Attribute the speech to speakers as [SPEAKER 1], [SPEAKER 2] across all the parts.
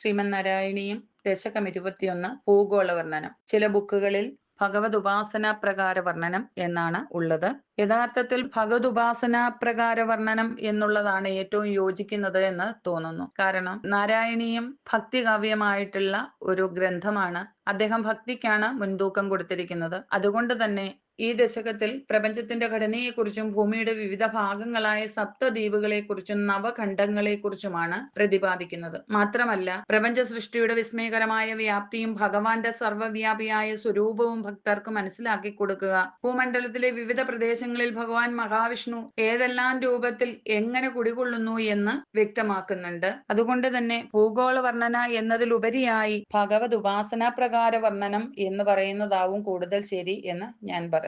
[SPEAKER 1] ശ്രീമന്നാരായണീയം ദശകം 21 ഭൂഗോള വർണ്ണനം. ചില ബുക്കുകളിൽ ഭഗവത് ഉപാസനാ പ്രകാര വർണ്ണനം എന്നാണ് ഉള്ളത്. യഥാർത്ഥത്തിൽ ഭഗവത് ഉപാസനാ പ്രകാര വർണ്ണനം എന്നുള്ളതാണ് ഏറ്റവും യോജിക്കുന്നത് എന്ന് തോന്നുന്നു. കാരണം നാരായണീയം ഭക്തികാവ്യമായിട്ടുള്ള ഒരു ഗ്രന്ഥമാണ്. അദ്ദേഹം ഭക്തിക്കാണ് മുൻതൂക്കം കൊടുത്തിരിക്കുന്നത്. അതുകൊണ്ട് തന്നെ ഈ ദശകത്തിൽ പ്രപഞ്ചത്തിന്റെ ഘടനയെക്കുറിച്ചും ഭൂമിയുടെ വിവിധ ഭാഗങ്ങളായ സപ്തദ്വീപുകളെക്കുറിച്ചും നവഖണ്ഡങ്ങളെക്കുറിച്ചുമാണ് പ്രതിപാദിക്കുന്നത്. മാത്രമല്ല പ്രപഞ്ച സൃഷ്ടിയുടെ വിസ്മയകരമായ വ്യാപ്തിയും ഭഗവാന്റെ സർവ്വവ്യാപിയായ സ്വരൂപവും ഭക്തർക്ക് മനസ്സിലാക്കി കൊടുക്കുക, ഭൂമണ്ഡലത്തിലെ വിവിധ പ്രദേശങ്ങളിൽ ഭഗവാൻ മഹാവിഷ്ണു ഏതെല്ലാം രൂപത്തിൽ എങ്ങനെ കുടികൊള്ളുന്നു എന്ന് വ്യക്തമാക്കുന്നുണ്ട്. അതുകൊണ്ട് തന്നെ ഭൂഗോള വർണ്ണന എന്നതിലുപരിയായി ഭഗവത് ഉപാസനാ പ്രകാര വർണ്ണനം എന്ന് പറയുന്നതാവും കൂടുതൽ ശരി എന്ന് ഞാൻ പറഞ്ഞത്.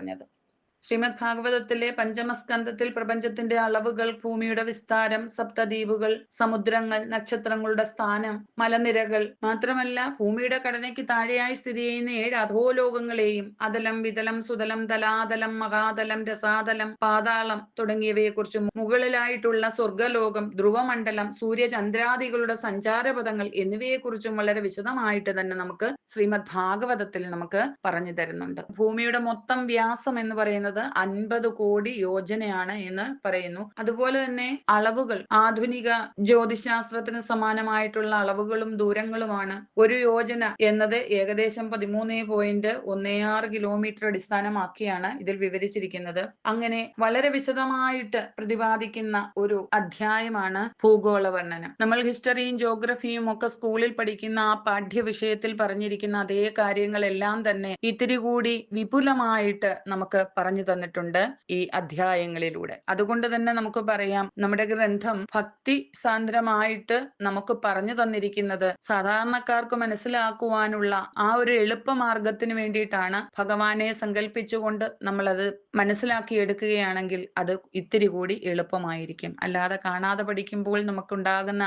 [SPEAKER 1] ശ്രീമദ് ഭാഗവതത്തിലെ പഞ്ചമസ്കന്ധത്തിൽ പ്രപഞ്ചത്തിന്റെ അളവുകൾ, ഭൂമിയുടെ വിസ്താരം, സപ്തദ്വീപുകൾ, സമുദ്രങ്ങൾ, നക്ഷത്രങ്ങളുടെ സ്ഥാനം, മലനിരകൾ, മാത്രമല്ല ഭൂമിയുടെ ഘടനയ്ക്ക് താഴെയായി സ്ഥിതി ചെയ്യുന്ന 7 അധോലോകങ്ങളെയും അതലം, വിതലം, സുതലം, തലാതലം, മഹാതലം, രസാതലം, പാതാളം തുടങ്ങിയവയെക്കുറിച്ചും മുകളിലായിട്ടുള്ള സ്വർഗലോകം, ധ്രുവമണ്ഡലം, സൂര്യചന്ദ്രാദികളുടെ സഞ്ചാരപഥങ്ങൾ എന്നിവയെക്കുറിച്ചും വളരെ വിശദമായിട്ട് തന്നെ നമുക്ക് ശ്രീമദ് ഭാഗവതത്തിൽ നമുക്ക് പറഞ്ഞു തരുന്നുണ്ട്. ഭൂമിയുടെ മൊത്തം വ്യാസം എന്ന് പറയുന്നത് 50 കോടി യോജനയാണ് എന്ന് പറയുന്നു. അതുപോലെ തന്നെ അളവുകൾ ആധുനിക ജ്യോതിശാസ്ത്രത്തിന് സമാനമായിട്ടുള്ള അളവുകളും ദൂരങ്ങളുമാണ്. ഒരു യോജന എന്നത് ഏകദേശം 13.16 കിലോമീറ്റർ അടിസ്ഥാനമാക്കിയാണ് ഇതിൽ വിവരിച്ചിരിക്കുന്നത്. അങ്ങനെ വളരെ വിശദമായിട്ട് പ്രതിപാദിക്കുന്ന ഒരു അധ്യായമാണ് ഭൂഗോള വർണ്ണനം. നമ്മൾ ഹിസ്റ്ററിയും ജോഗ്രഫിയും ഒക്കെ സ്കൂളിൽ പഠിക്കുന്ന ആ പാഠ്യ വിഷയത്തിൽ പറഞ്ഞിരിക്കുന്ന അതേ കാര്യങ്ങളെല്ലാം തന്നെ ഇത്തിരി കൂടി വിപുലമായിട്ട് നമുക്ക് പറഞ്ഞു തന്നിട്ടുണ്ട് ഈ അധ്യായങ്ങളിലൂടെ. അതുകൊണ്ട് തന്നെ നമുക്ക് പറയാം, നമ്മുടെ ഗ്രന്ഥം ഭക്തി സാന്ദ്രമായിട്ട് നമുക്ക് പറഞ്ഞു തന്നിരിക്കുന്നത് സാധാരണക്കാർക്ക് മനസ്സിലാക്കുവാനുള്ള ആ ഒരു എളുപ്പമാർഗത്തിന് വേണ്ടിയിട്ടാണ്. ഭഗവാനെ സങ്കല്പിച്ചുകൊണ്ട് നമ്മളത് മനസ്സിലാക്കിയെടുക്കുകയാണെങ്കിൽ അത് ഇത്തിരി കൂടി എളുപ്പമായിരിക്കും. അല്ലാതെ കാണാതെ പഠിക്കുമ്പോൾ നമുക്കുണ്ടാകുന്ന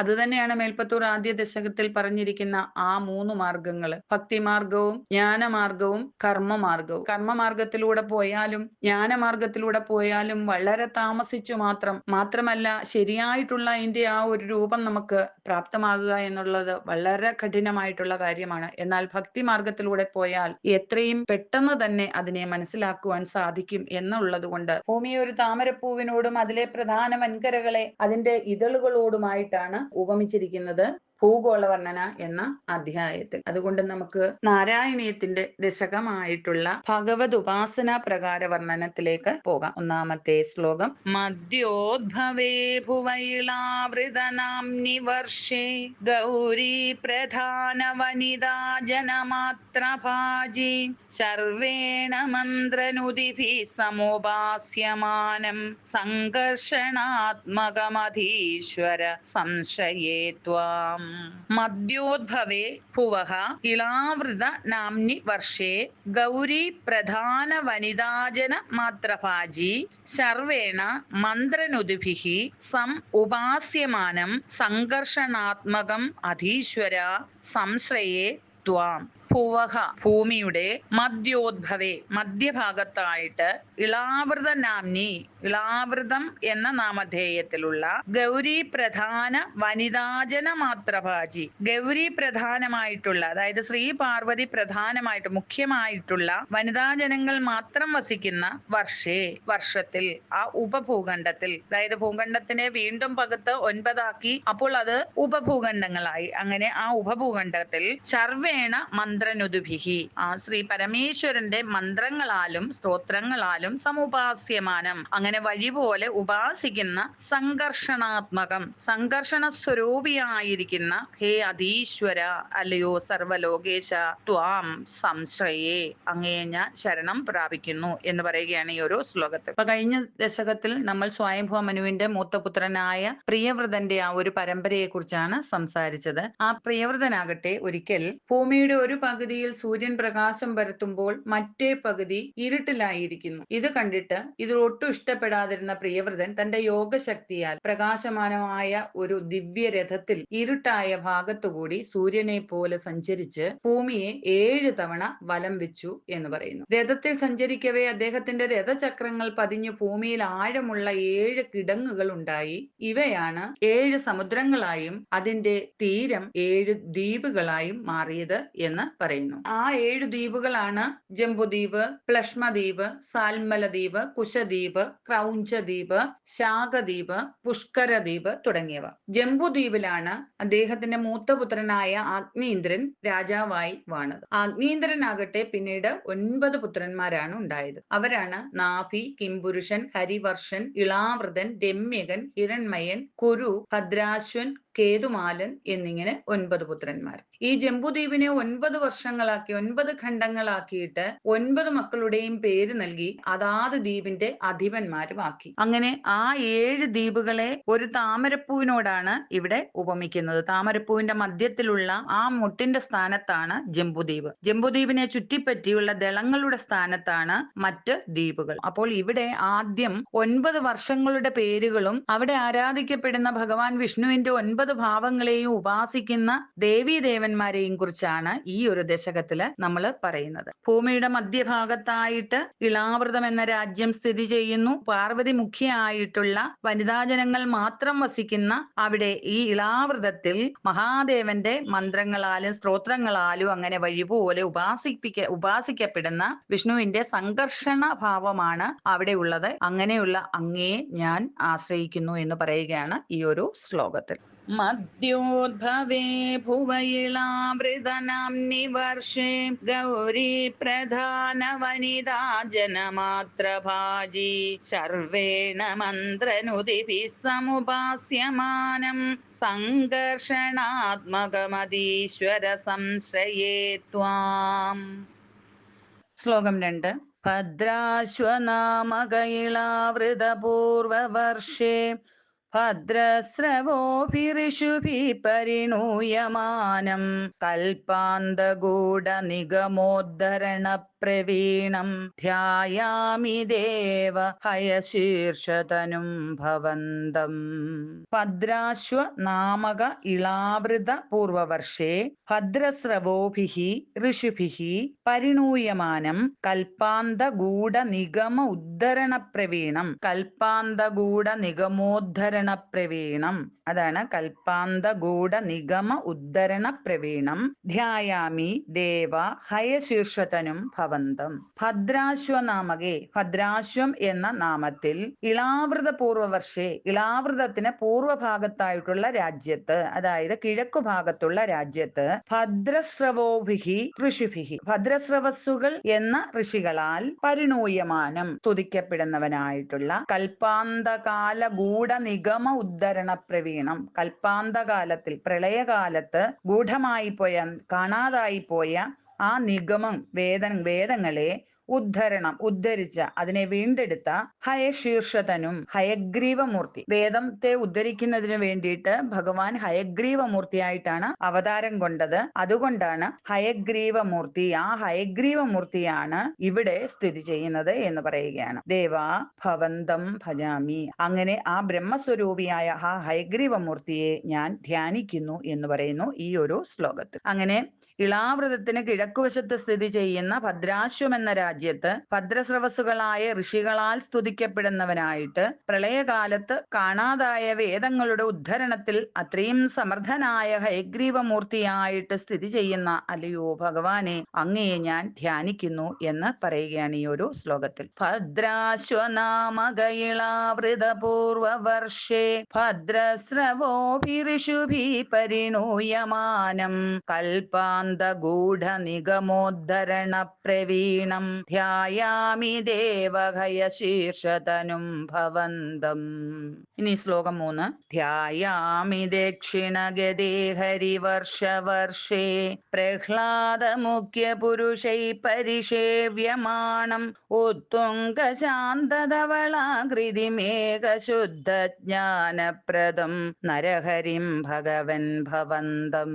[SPEAKER 1] അത് തന്നെയാണ് മേൽപ്പത്തൂർ ആദ്യ ദശകത്തിൽ പറഞ്ഞിരിക്കുന്ന ആ 3 മാർഗങ്ങൾ: ഭക്തിമാർഗവും ജ്ഞാനമാർഗവും കർമ്മമാർഗവും. കർമ്മമാർഗത്തിലൂടെ പോയാലും ജ്ഞാനമാർഗത്തിലൂടെ പോയാലും വളരെ താമസിച്ചു മാത്രമല്ല ശരിയായിട്ടുള്ള അതിന്റെ ആ ഒരു രൂപം നമുക്ക് പ്രാപ്തമാകുക എന്നുള്ളത് വളരെ കഠിനമായിട്ടുള്ള കാര്യമാണ്. എന്നാൽ ഭക്തി മാർഗത്തിലൂടെ പോയാൽ എത്രയും പെട്ടെന്ന് തന്നെ അതിനെ മനസ്സിലാക്കുവാൻ സാധിക്കും എന്നുള്ളത് കൊണ്ട് ഭൂമിയെ ഒരു താമരപ്പൂവിനോടും അതിലെ പ്രധാന വൻകരകളെ അതിന്റെ ഇതളുകളോടുമായിട്ടാണ് ഉപമിച്ചിരിക്കുന്നത് ഭൂഗോള വർണ്ണന എന്ന അധ്യായത്തിൽ. അതുകൊണ്ട് നമുക്ക് നാരായണീയത്തിന്റെ ദശകമായിട്ടുള്ള ഭഗവത് ഉപാസന പ്രകാര വർണ്ണനത്തിലേക്ക് പോകാം. ഒന്നാമത്തെ ശ്ലോകം: മദ്യോദ്ഭവേ ഭുവൈളാവൃതനാംനി വർഷേ ഗൗരീ പ്രധാന വനിതാ ജനമാത്രഭാജി ശർവേണ മന്ത്രനുദിഭിഃ സമുപാസ്യമാനം സംഘർഷണാത്മകമധീശ്വര സംശയേ ത്വാം. മദ്യോദ്ഭവേ ഭുവഃ ഇളാവൃത നാംനി വർഷേ ഗൗരീ പ്രധാന വനിതാജന മാത്രഭാജി ശർവേണ മന്ത്രനുദിഭിഃ സം ഉപാസ്യമാനം സംഘർഷണാത്മകം അധീശ്വര സംശ്രയേ ത്വാം. ഭുവഃ ഭൂമിയുടെ മധ്യോദ്ഭവേ മധ്യഭാഗത്തായിട്ട് ഇളാവൃത നാംനി ഇളാവൃതം എന്ന നാമധേയത്തിലുള്ള ഗൗരി പ്രധാന വനിതാജന മാത്രഭാജി ഗൗരി പ്രധാനമായിട്ടുള്ള, അതായത് ശ്രീ പാർവതി പ്രധാനമായിട്ട് മുഖ്യമായിട്ടുള്ള വനിതാജനങ്ങൾ മാത്രം വസിക്കുന്ന വർഷത്തിൽ ആ ഉപഭൂഖണ്ഡത്തിൽ, അതായത് ഭൂഖണ്ഡത്തിനെ വീണ്ടും പകുത്ത് 9 ആക്കി, അപ്പോൾ അത് ഉപഭൂഖണ്ഡങ്ങളായി. അങ്ങനെ ആ ഉപഭൂഖണ്ഡത്തിൽ ശർവേണ മന്ത്രനുദുഭിഹി ആ ശ്രീ പരമേശ്വരന്റെ മന്ത്രങ്ങളാലും സ്തോത്രങ്ങളാലും സമുപാസ്യമാനം അങ്ങനെ വഴി പോലെ ഉപാസിക്കുന്ന സംഘർഷണാത്മകം സംഘർഷണ സ്വരൂപിയായിരിക്കുന്ന ഹേ അധീശ്വര, അല്ലയോ സർവലോകേശ, ത്വാം സംശ്രയേ, അങ്ങയെ ഞാൻ ശരണം പ്രാപിക്കുന്നു എന്ന് പറയുകയാണ് ഈ ഒരു ശ്ലോകത്തിൽ. അപ്പൊ കഴിഞ്ഞ ദശകത്തിൽ നമ്മൾ സ്വയംഭൂ മനുവിന്റെ മൂത്തപുത്രനായ പ്രിയവ്രതന്റെ ആ ഒരു പരമ്പരയെ കുറിച്ചാണ് സംസാരിച്ചത്. ആ പ്രിയവ്രതനാകട്ടെ ഒരിക്കൽ ഭൂമിയുടെ ഒരു പകുതിയിൽ സൂര്യൻ പ്രകാശം പരത്തുമ്പോൾ മറ്റേ പകുതി ഇരുട്ടിലായിരിക്കുന്നു. ഇത് കണ്ടിട്ട് ഇത് ഒട്ടും ഇഷ്ടപ്പെടാതിരുന്ന പ്രിയവ്രതൻ തന്റെ യോഗശക്തിയാൽ പ്രകാശമാനമായ ഒരു ദിവ്യരഥത്തിൽ ഇരുട്ടായ ഭാഗത്തുകൂടി സൂര്യനെ പോലെ സഞ്ചരിച്ച് ഭൂമിയെ 7 തവണ വലം വെച്ചു എന്ന് പറയുന്നു. രഥത്തിൽ സഞ്ചരിക്കവേ അദ്ദേഹത്തിന്റെ രഥചക്രങ്ങൾ പതിഞ്ഞ് ഭൂമിയിൽ ആഴമുള്ള 7 കിടങ്ങുകൾ ഉണ്ടായി. ഇവയാണ് 7 സമുദ്രങ്ങളായും അതിന്റെ തീരം 7 ദ്വീപുകളായും മാറിയത് എന്ന് പറയുന്നു. ആ 7 ദ്വീപുകളാണ് ജംബുദ്വീപ്, പ്ലഷ്മദ്വീപ്, സാൽമലദ്വീപ്, കുശദ്വീപ്, ക്രൗഞ്ചദ്വീപ്, ശാഖദ്വീപ്, പുഷ്കരദ്വീപ് തുടങ്ങിയവ. ജംബുദ്വീപിലാണ് അദ്ദേഹത്തിന്റെ മൂത്തപുത്രനായ അഗ്നീന്ദ്രൻ രാജാവായി വാണത്. അഗ്നീന്ദ്രനാകട്ടെ പിന്നീട് 9 പുത്രന്മാരാണ് ഉണ്ടായത്. അവരാണ് നാഭി, കിംപുരുഷൻ, ഹരിവർഷൻ, ഇളാവൃതൻ, രമ്യകൻ, ഹിരൺമയൻ, കുരു, ഭദ്രാശ്വൻ, കേതുമാലൻ എന്നിങ്ങനെ 9 പുത്രന്മാർ. ഈ ജംബുദ്വീപിനെ 9 വർഷങ്ങളാക്കി 9 ഖണ്ഡങ്ങളാക്കിയിട്ട് 9 മക്കളുടെയും പേര് നൽകി അതാത് ദ്വീപിന്റെ അധിപന്മാരുമാക്കി. അങ്ങനെ ആ 7 ദ്വീപുകളെ ഒരു താമരപ്പൂവിനോടാണ് ഇവിടെ ഉപമിക്കുന്നത്. താമരപ്പൂവിന്റെ മധ്യത്തിലുള്ള ആ മുട്ടിന്റെ സ്ഥാനത്താണ് ജംബുദ്വീപ്. ജംബുദ്വീപിനെ ചുറ്റിപ്പറ്റിയുള്ള ദളങ്ങളുടെ സ്ഥാനത്താണ് മറ്റ് ദ്വീപുകൾ. അപ്പോൾ ഇവിടെ ആദ്യം 9 വർഷങ്ങളുടെ പേരുകളും അവിടെ ആരാധിക്കപ്പെടുന്ന ഭഗവാൻ വിഷ്ണുവിന്റെ 9 ഭാവങ്ങളെയും ഉപാസിക്കുന്ന ദേവീദേവന്മാരെയും കുറിച്ചാണ് ഈ ഒരു ദശകത്തില് നമ്മൾ പറയുന്നത്. ഭൂമിയുടെ മധ്യഭാഗത്തായിട്ട് ഇളാവൃതം എന്ന രാജ്യം സ്ഥിതി ചെയ്യുന്നു. പാർവതി മുഖ്യയായിട്ടുള്ള വനിതാജനങ്ങൾ മാത്രം വസിക്കുന്ന അവിടെ ഈ ഇളാവൃതത്തിൽ മഹാദേവന്റെ മന്ത്രങ്ങളാലും സ്തോത്രങ്ങളാലും അങ്ങനെ വഴിപോലെ ഉപാസിക്കപ്പെടുന്ന വിഷ്ണുവിന്റെ സംഘർഷണ ഭാവമാണ് അവിടെ ഉള്ളത്. അങ്ങനെയുള്ള അങ്ങയെ ഞാൻ ആശ്രയിക്കുന്നു എന്ന് പറയുകയാണ് ഈ ഒരു ശ്ലോകത്തിൽ. മദ്യോദ്ഭവേ ഭുവയിളാമൃതനാംനി വർഷേ ഗൗരി പ്രധാന വനിതാ ജനമാത്രഭാജി സർവേണ മന്ത്രനുദിഭിः സമുപാസ്യമാനം സംഘർഷണാത്മകമതീശ്വര സംശ്രയേ ത്വാം. ശ്ലോകം 2. ഭദ്രാശ്വനാമകയിളാവൃതപൂർവവർഷേ ഭദ്രസ്രവോഭിഋഷുഭിः പരിണൂയമാനം കൽപ്പാന്തഗൂഢനിഗമോദ്ധരണ പ്രവീണം ധ്യായാമി ദേവ ഹയശീർഷതനും ഭവന്തം. ഭദ്രാശ്വ നാമക ഇളാവൃത പൂർവവർഷേ ഭദ്രസ്രവോഭിः ഋഷിഭിः പരിണൂയമാനം കൽപ്പാന്തഗൂഢ നിഗമ ഉദ്ധരണ പ്രവീണം. കൽപ്പാന്തഗൂഢ നിഗമോദ്ധരണ പ്രവീണം, അതാണ് കൽപ്പാന്തഗൂഢ നിഗമ ഉദ്ധരണ പ്രവീണം ധ്യായാമി ദേവ ഹയശീർഷതനും ഭവന്തം. ഭദ്രാശ്വനാമകെ, ഭദ്രാശ്വം എന്ന നാമത്തിൽ ഇളാവൃത പൂർവവർഷേ, ഇളാവൃതത്തിന് പൂർവഭാഗത്തായിട്ടുള്ള രാജ്യത്ത്, അതായത് കിഴക്കു ഭാഗത്തുള്ള രാജ്യത്ത് ഭദ്രസ്രവോഭിഹി ഋഷിഭിഹി, ഭദ്രസ്രവസ്സുകൾ എന്ന ഋഷികളാൽ പരിണൂയമാനം സ്തുതിക്കപ്പെടുന്നവനായിട്ടുള്ള കൽപ്പാന്തകാല ഗൂഢനിഗമ ഉദ്ധരണ പ്രവീണം, കൽപ്പാന്തകാലത്തിൽ പ്രളയകാലത്ത് ഗൂഢമായി പോയ കാണാതായി പോയ ആ നിഗമം വേദങ്ങളെ ഉദ്ധരിച്ച അതിനെ വീണ്ടെടുത്ത ഹയശീർഷതനും ഹയഗ്രീവമൂർത്തി, വേദത്തെ ഉദ്ധരിക്കുന്നതിന് വേണ്ടിയിട്ട് ഭഗവാൻ ഹയഗ്രീവമൂർത്തിയായിട്ടാണ് അവതാരം കൊണ്ടത്. അതുകൊണ്ടാണ് ഹയഗ്രീവമൂർത്തി, ആ ഹയഗ്രീവമൂർത്തിയാണ് ഇവിടെ സ്ഥിതി ചെയ്യുന്നത് എന്ന് പറയുകയാണ്. ദേവാ ഭവന്തം ഭജാമി, അങ്ങനെ ആ ബ്രഹ്മസ്വരൂപിയായ ആ ഹയഗ്രീവമൂർത്തിയെ ഞാൻ ധ്യാനിക്കുന്നു എന്ന് പറയുന്നു ഈ ഒരു ശ്ലോകത്തിൽ. അങ്ങനെ ഇളാവൃതത്തിന് കിഴക്കുവശത്ത് സ്ഥിതി ചെയ്യുന്ന ഭദ്രാശ്വം എന്ന രാജ്യത്ത് ഭദ്രസ്രവസ്സുകളായ ഋഷികളാൽ സ്തുതിക്കപ്പെടുന്നവനായിട്ട് പ്രളയകാലത്ത് കാണാതായ വേദങ്ങളുടെ ഉദ്ധരണത്തിൽ അത്രയും സമർത്ഥനായ ഹയഗ്രീവമൂർത്തിയായിട്ട് സ്ഥിതി ചെയ്യുന്ന അല്ലയോ ഭഗവാനെ, അങ്ങയെ ഞാൻ ധ്യാനിക്കുന്നു എന്ന് പറയുകയാണ് ഈ ഒരു ശ്ലോകത്തിൽ. ഭദ്രാശ്വനാമകയിളാവൃത പൂർവവർഷേ ഭദ്രസ്രവോഭിഋഷുഭിः പരിണൂയമാനം കൽപ്പാന്തഗൂഢനിഗമോദ്ധരണ പ്രവീണം ധ്യായാമി ദേവഹയശീർഷതനും ഭവന്തം. ഇനി ശ്ലോകം 3. ധ്യായാമി ദക്ഷിണഗതേ ഹരിവർഷവർഷേ പ്രഹ്ലാദമുഖ്യപുരുഷൈ പരിഷേവ്യമാണം ഉത്തുംഗശാന്തധവളാകൃതിമേകശുദ്ധജ്ഞാനപ്രദം നരഹരിം ഭഗവൻ ഭവന്തം.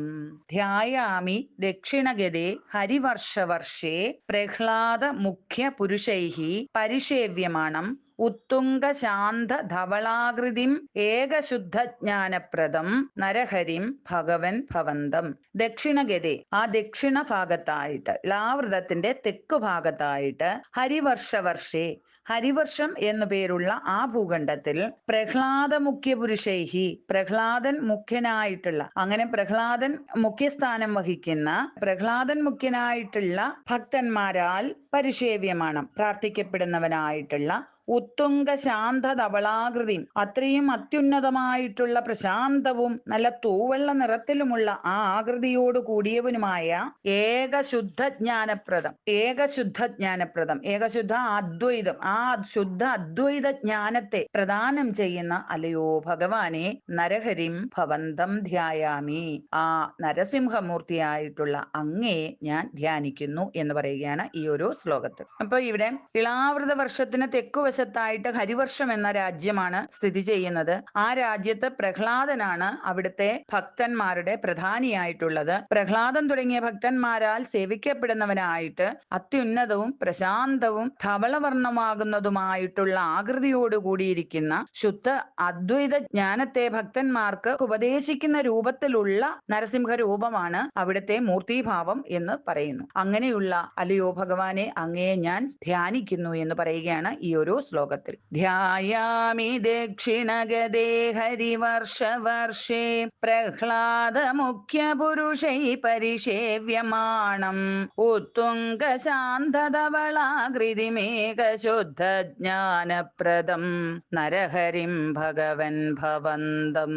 [SPEAKER 1] ധ്യായാമി ദക്ഷിണഗതേ ഹരിവർഷവർഷേ പ്രഹ്ലാദ മുഖ്യ പുരുഷൈഃ പരിഷേവ്യമാണം ഉത്തുംഗ ശാന്ത ധവളാകൃതിം ഏകശുദ്ധജ്ഞാനപ്രദം നരഹരിം ഭഗവൻ ഭവന്തം. ദക്ഷിണഗതേ, ആ ദക്ഷിണ ഭാഗത്തായിട്ട്, ലാവൃതത്തിന്റെ തെക്കു ഭാഗത്തായിട്ട്, ഹരിവർഷവർഷേ, ഹരിവർഷം എന്നു പേരുള്ള ആ ഭൂഖണ്ഡത്തിൽ, പ്രഹ്ലാദ മുഖ്യ പുരുഷൈഹി, പ്രഹ്ലാദൻ മുഖ്യനായിട്ടുള്ള, അങ്ങനെ പ്രഹ്ലാദൻ മുഖ്യസ്ഥാനം വഹിക്കുന്ന, പ്രഹ്ലാദൻ മുഖ്യനായിട്ടുള്ള ഭക്തന്മാരാൽ പരിഷേവ്യമാണ്, പ്രാർത്ഥിക്കപ്പെടുന്നവനായിട്ടുള്ള, ഉത്തുംഗ ശാന്ത ധവളാകൃതി, അത്രയും അത്യുന്നതമായിട്ടുള്ള പ്രശാന്തവും നല്ല തൂവെള്ള നിറത്തിലുമുള്ള ആ ആകൃതിയോട് കൂടിയവനുമായ ഏകശുദ്ധജ്ഞാനപ്രദം, ഏകശുദ്ധജ്ഞാനപ്രദം, ഏകശുദ്ധ അദ്വൈതം, ആ ശുദ്ധ അദ്വൈത ജ്ഞാനത്തെ പ്രദാനം ചെയ്യുന്ന അല്ലയോ ഭഗവാനെ, നരഹരിം ഭവന്തം ധ്യായാമി, ആ നരസിംഹമൂർത്തിയായിട്ടുള്ള അങ്ങേ ഞാൻ ധ്യാനിക്കുന്നു എന്ന് പറയുകയാണ് ഈ ഒരു ശ്ലോകത്തിൽ. അപ്പൊ ഇവിടെ ഇളാവൃത വർഷത്തിന് തെക്കുവശത്തായിട്ട് ഹരിവർഷം എന്ന രാജ്യമാണ് സ്ഥിതി ചെയ്യുന്നത്. ആ രാജ്യത്ത് പ്രഹ്ലാദനാണ് അവിടുത്തെ ഭക്തന്മാരുടെ പ്രധാനിയായിട്ടുള്ളത്. പ്രഹ്ലാദൻ തുടങ്ങിയ ഭക്തന്മാരാൽ സേവിക്കപ്പെടുന്നവനായിട്ട് അത്യുന്നതവും പ്രശാന്തവും ധവളവർണ്ണമാകുന്നതുമായിട്ടുള്ള ആകൃതിയോട് കൂടിയിരിക്കുന്ന ശുദ്ധ അദ്വൈത ജ്ഞാനത്തെ ഭക്തന്മാർക്ക് ഉപദേശിക്കുന്ന രൂപത്തിലുള്ള നരസിംഹ രൂപമാണ് അവിടുത്തെ മൂർത്തിഭാവം എന്ന് പറയുന്നു. അങ്ങനെയുള്ള അല്ലയോ ഭഗവാനെ, അങ്ങയെ ഞാൻ ധ്യാനിക്കുന്നു എന്ന് പറയുകയാണ് ഈ ഒരു ശ്ലോകത്തിൽ. ധ്യായാമി ദക്ഷിണഗതേ ഹരിവർഷവർഷേ പ്രഹ്ലാദ മുഖ്യ പുരുഷൈ പരിഷേവ്യമാണം ഉത്തുംഗ ശാന്തധവളാകൃതിമേകശുദ്ധ ജ്ഞാനപ്രദം നരഹരിം ഭഗവൻ ഭവന്തം.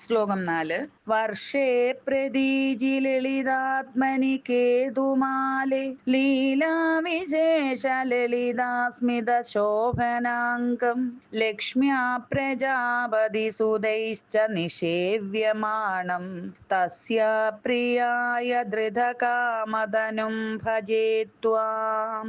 [SPEAKER 1] ശ്ലോകം 4. വർഷേ പ്രദീജി ലളിതാത്മനി കേതുമാലേ ലീലാവിശേഷ ലളിതാസ്മിത ശോഭനാംഗം ലക്ഷ്മ്യാ പ്രജാപതി സുതൈശ്ച നിഷേവ്യമാണം തസ്യാ പ്രിയായ ധൃതകാമതനും ഭജേ ത്വാം.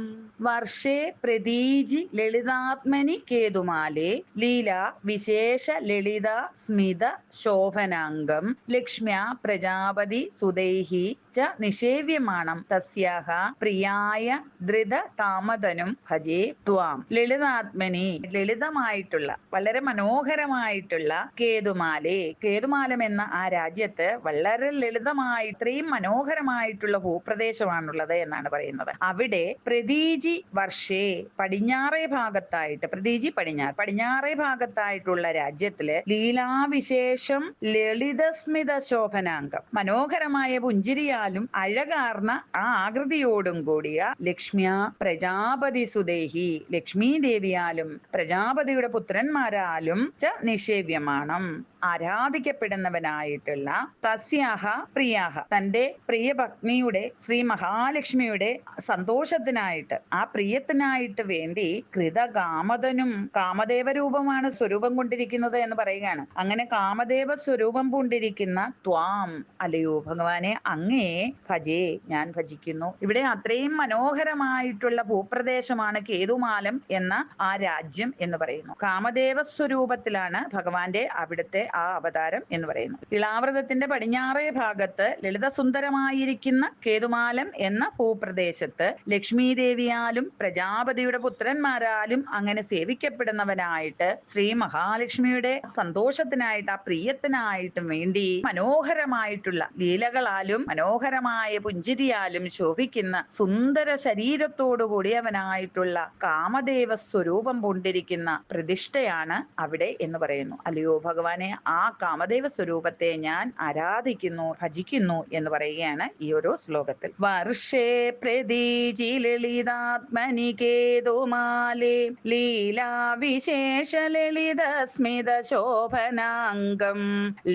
[SPEAKER 1] വർഷേ പ്രദീജി ലളിതാത്മനി കേതുമാലേ ലീലാ വിശേഷ ലളിത സ്മിത ശോഭനാംഗം ലക്ഷ്മ്യാ പ്രജാപതി സുതൈഃ ച നിഷേവ്യമാണം തസ്യാഹ പ്രിയായ ധൃത കാമതനും ഭജേ ത്വാം. ലളിതാത്മനി, ലളിതമായിട്ടുള്ള വളരെ മനോഹരമായിട്ടുള്ള കേതുമാലേ, കേതുമാലം എന്ന ആ രാജ്യത്ത് വളരെ ലളിതമായി ഇത്രയും മനോഹരമായിട്ടുള്ള ഭൂപ്രദേശമാണുള്ളത് എന്നാണ് പറയുന്നത്. അവിടെ പ്രതീജി വർഷേ, പടിഞ്ഞാറേ ഭാഗത്തായിട്ട്, പ്രതീജി പടിഞ്ഞാറേ ഭാഗത്തായിട്ടുള്ള രാജ്യത്തില് ലീലാവിശേഷം ലളിതസ്മിത ശോഭനാംഗം, മനോഹരമായ പുഞ്ചിരിയാലും അഴകാർന്ന ആ ആകൃതിയോടും കൂടിയ ലക്ഷ്മ്യാ പ്രജാപതി സുദേഹി, ലക്ഷ്മീ ദേവിയാലും പ്രജാപതിയുടെ പുത്രന്മാരാലും ച നിഷേവ്യമാണം, ആരാധിക്കപ്പെടുന്നവനായിട്ടുള്ള തസ്യാഹ പ്രിയാഹ, തന്റെ പ്രിയ പത്നിയുടെ ശ്രീ മഹാലക്ഷ്മിയുടെ സന്തോഷത്തിനായിട്ട്, ആ പ്രിയത്തിനായിട്ട് വേണ്ടി കൃതകാമതനും, കാമദേവ രൂപമാണ് സ്വരൂപം കൊണ്ടിരിക്കുന്നത് എന്ന് പറയുകയാണ്. അങ്ങനെ കാമദേവ സ്വരൂപം കൊണ്ടിരിക്കുന്ന ത്വാം, അല്ലയോ ഭഗവാനെ, അങ്ങയെ ഭജേ, ഞാൻ ഭജിക്കുന്നു. ഇവിടെ അത്രയും മനോഹരമായിട്ടുള്ള ഭൂപ്രദേശമാണ് കേതുമാലം എന്ന ആ രാജ്യം എന്ന് പറയുന്നു. കാമദേവ സ്വരൂപത്തിലാണ് ഭഗവാന്റെ അവിടുത്തെ ആ അവതാരം എന്ന് പറയുന്നു. ഇളാവൃതത്തിന്റെ പടിഞ്ഞാറേ ഭാഗത്ത് ലളിതസുന്ദരമായിരിക്കുന്ന കേതുമാലം എന്ന ഭൂപ്രദേശത്ത് ലക്ഷ്മീ ദേവിയാലും പ്രജാപതിയുടെ പുത്രന്മാരാലും അങ്ങനെ സേവിക്കപ്പെടുന്നവനായിട്ട് ശ്രീ മഹാലക്ഷ്മിയുടെ സന്തോഷത്തിനായിട്ട്, ആ പ്രിയത്തിനായിട്ടും വേണ്ടി മനോഹരമായിട്ടുള്ള ലീലകളാലും മനോഹരമായ പുഞ്ചിരിയാലും ശോഭിക്കുന്ന സുന്ദര ശരീരത്തോടു കൂടിയവനായിട്ടുള്ള കാമദേവ സ്വരൂപം കൊണ്ടിരിക്കുന്ന പ്രതിഷ്ഠയാണ് അവിടെ എന്ന് പറയുന്നു. അല്ലയോ ഭഗവാനെ, ആ കാമദേവ സ്വരൂപത്തെ ഞാൻ ആരാധിക്കുന്നു, ഭജിക്കുന്നു എന്ന് പറയുകയാണ് ഈ ഒരു ശ്ലോകത്തിൽ. വർഷേ പ്രദീജി ലളിതാത്മനി കേതുമാലേ ലീലാ വിശേഷ ലളിത സ്മിത ശോഭനാംഗം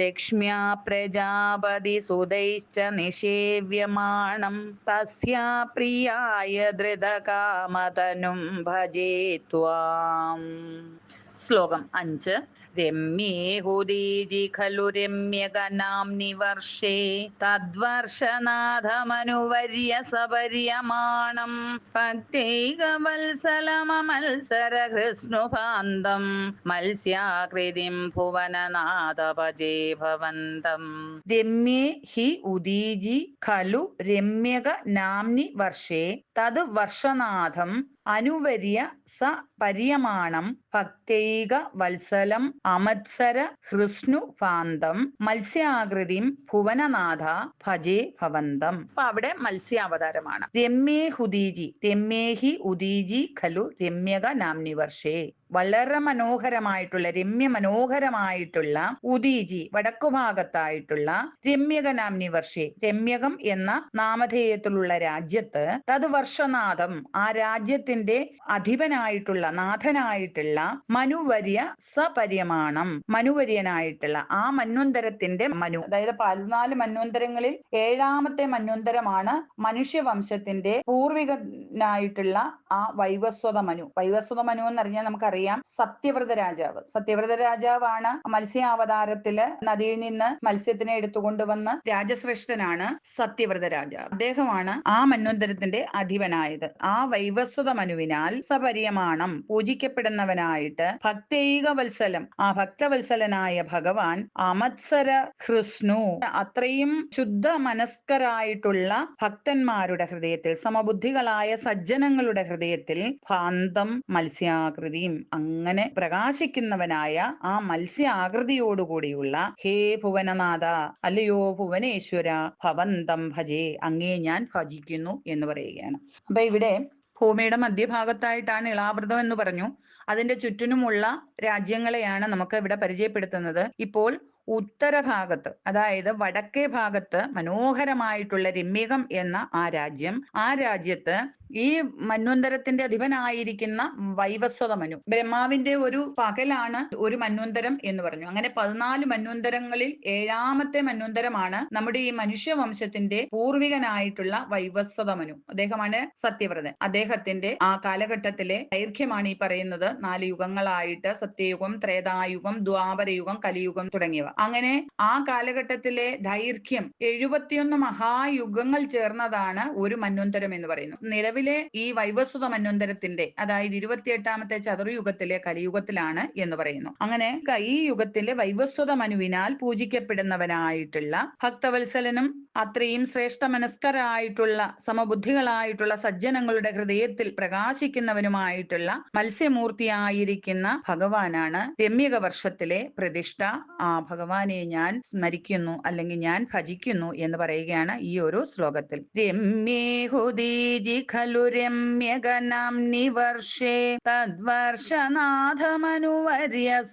[SPEAKER 1] ലക്ഷ്മ്യാ പ്രജാപതി സുതൈശ്ച നിഷേവ്യമാണം തസ്യാ പ്രിയായ ധൃതകാമതനും ഭജേ ത്വാം. ശ്ലോകം 5. രമ്യേഹുദീജി ഖലു രമ്യകനാംനി വർഷേ തദ്വർഷനാഥമനുവർയ സപര്യമാണം ഭക്തൈകവത്സലമമത്സരഹൃസ്നുഭാന്തം മത്സ്യാകൃതിം ഭുവനനാഥപജേ ഭവന്തം. രമ്യേ ഹി ഉദീജി ഖലു രമ്യക നാംനി വർഷേ തത് വർഷനാഥം അനുവർയ സ പര്യമാണം ഭക്തൈക വത്സലം അമത്സര ഹൃസ്നു ഭാന്തം മത്സ്യാകൃതിം ഭുവനനാഥ ഭജേ ഭവന്തം. അപ്പൊ അവിടെ മത്സ്യാവതാരമാണ്. രമ്യേ ഹുദീജി രമ്യേഹി ഉദീജി ഖലു രമ്യക നാംനി വർഷേ. വളരെ മനോഹരമായിട്ടുള്ള രമ്യമനോഹരമായിട്ടുള്ള ഉദീജി വടക്കുഭാഗത്തായിട്ടുള്ള രമ്യക നാംനി വർഷേ രമ്യകം എന്ന നാമധേയത്തിലുള്ള രാജ്യത്ത് തത് വർഷനാഥം ആ രാജ്യത്തിന്റെ അധിപനായിട്ടുള്ള നാഥനായിട്ടുള്ള മനുവര്യ സപര്യമാണം മനുവര്യനായിട്ടുള്ള ആ മന്വന്തരത്തിന്റെ മനു, അതായത് 14 മന്വന്തരങ്ങളിൽ 7ാമത്തെ മന്വന്തരമാണ് മനുഷ്യവംശത്തിന്റെ പൂർവികനായിട്ടുള്ള ആ വൈവസ്വത മനു. വൈവസ്വത മനു എന്നറിഞ്ഞാൽ നമുക്കറിയാം സത്യവ്രത രാജാവ്. സത്യവ്രത രാജാവാണ് മത്സ്യാവതാരത്തില് നദിയിൽ നിന്ന് മത്സ്യത്തിനെ എടുത്തുകൊണ്ടുവന്ന് രാജശ്രേഷ്ഠനാണ് സത്യവ്രത രാജാവ്. അദ്ദേഹമാണ് ആ മന്വന്തരത്തിന്റെ അധിപനായത്. ആ വൈവസ്വത മനുവിനാൽ സപര്യമാണം പൂജിക്കപ്പെടുന്നവനായിട്ട് ഭക്തൈക വത്സലം ആ ഭക്തവത്സലനായ ഭഗവാൻ അമത്സര ഹൃസ്നു അത്രയും ശുദ്ധ മനസ്കരായിട്ടുള്ള ഭക്തന്മാരുടെ ഹൃദയത്തിൽ സമബുദ്ധികളായ സജ്ജനങ്ങളുടെ ഹൃദയത്തിൽ ഭാന്തം മത്സ്യാകൃതിയും അങ്ങനെ പ്രകാശിക്കുന്നവനായ ആ മത്സ്യാകൃതിയോടുകൂടിയുള്ള ഹേ ഭുവനനാഥ അല്ലയോ ഭുവനേശ്വര ഭവന്തം ഭജേ അങ്ങേ ഞാൻ ഭജിക്കുന്നു എന്ന് പറയുകയാണ്. അപ്പൊ ഇവിടെ ഭൂമിയുടെ മധ്യഭാഗത്തായിട്ടാണ് ഇളാവൃതം എന്ന് പറഞ്ഞു. അതിന്റെ ചുറ്റിനുമുള്ള രാജ്യങ്ങളെയാണ് നമുക്ക് ഇവിടെ പരിചയപ്പെടുത്തുന്നത്. ഇപ്പോൾ ഉത്തരഭാഗത്ത് അതായത് വടക്കേ ഭാഗത്ത് മനോഹരമായിട്ടുള്ള രമ്യകം എന്ന ആ രാജ്യത്ത് ഈ മന്വന്തരത്തിന്റെ അധിപനായിരിക്കുന്ന വൈവസ്വത മനു ബ്രഹ്മാവിന്റെ ഒരു പകലാണ് ഒരു മന്വന്തരം എന്ന് പറഞ്ഞു. അങ്ങനെ 14 മന്വന്തരങ്ങളിൽ 7ാമത്തെ മന്വന്തരമാണ് നമ്മുടെ ഈ മനുഷ്യവംശത്തിന്റെ പൂർവികനായിട്ടുള്ള വൈവസ്വത മനു. അദ്ദേഹമാണ് സത്യവ്രതൻ. അദ്ദേഹത്തിന്റെ ആ കാലഘട്ടത്തിലെ ദൈർഘ്യമാണ് ഈ പറയുന്നത് 4 യുഗങ്ങളായിട്ട് സത്യയുഗം, ത്രേതായുഗം, ദ്വാപരയുഗം, കലിയുഗം തുടങ്ങിയവ. അങ്ങനെ ആ കാലഘട്ടത്തിലെ ദൈർഘ്യം 71 മഹായുഗങ്ങൾ ചേർന്നതാണ് ഒരു മന്വന്തരം എന്ന് പറയുന്നത്. നിലവിലെ ഈ വൈവസ്വത മന്വന്തരത്തിന്റെ അതായത് 28ാമത്തെ ചതുർയുഗത്തിലെ കലിയുഗത്തിലാണ് എന്ന് പറയുന്നു. അങ്ങനെ ഈ യുഗത്തിലെ വൈവസ്വത മനുവിനാൽ പൂജിക്കപ്പെടുന്നവനായിട്ടുള്ള ഭക്തവത്സലനും അത്രയും ശ്രേഷ്ഠ മനസ്കരായിട്ടുള്ള സമബുദ്ധികളായിട്ടുള്ള സജ്ജനങ്ങളുടെ ഹൃദയത്തിൽ പ്രകാശിക്കുന്നവനുമായിട്ടുള്ള മത്സ്യമൂർത്തിയായിരിക്കുന്ന ഭഗവാനാണ് രമ്യക വർഷത്തിലെ പ്രതിഷ്ഠ. ആ ഭഗവാനെ ഞാൻ സ്മരിക്കുന്നു അല്ലെങ്കിൽ ഞാൻ ഭജിക്കുന്നു എന്ന് പറയുകയാണ് ഈ ഒരു ശ്ലോകത്തിൽ. രമ്യേഹുദീജി ഖലു രമ്യകനാംനി വർഷേ തദ്വർഷനാഥമനുവർയ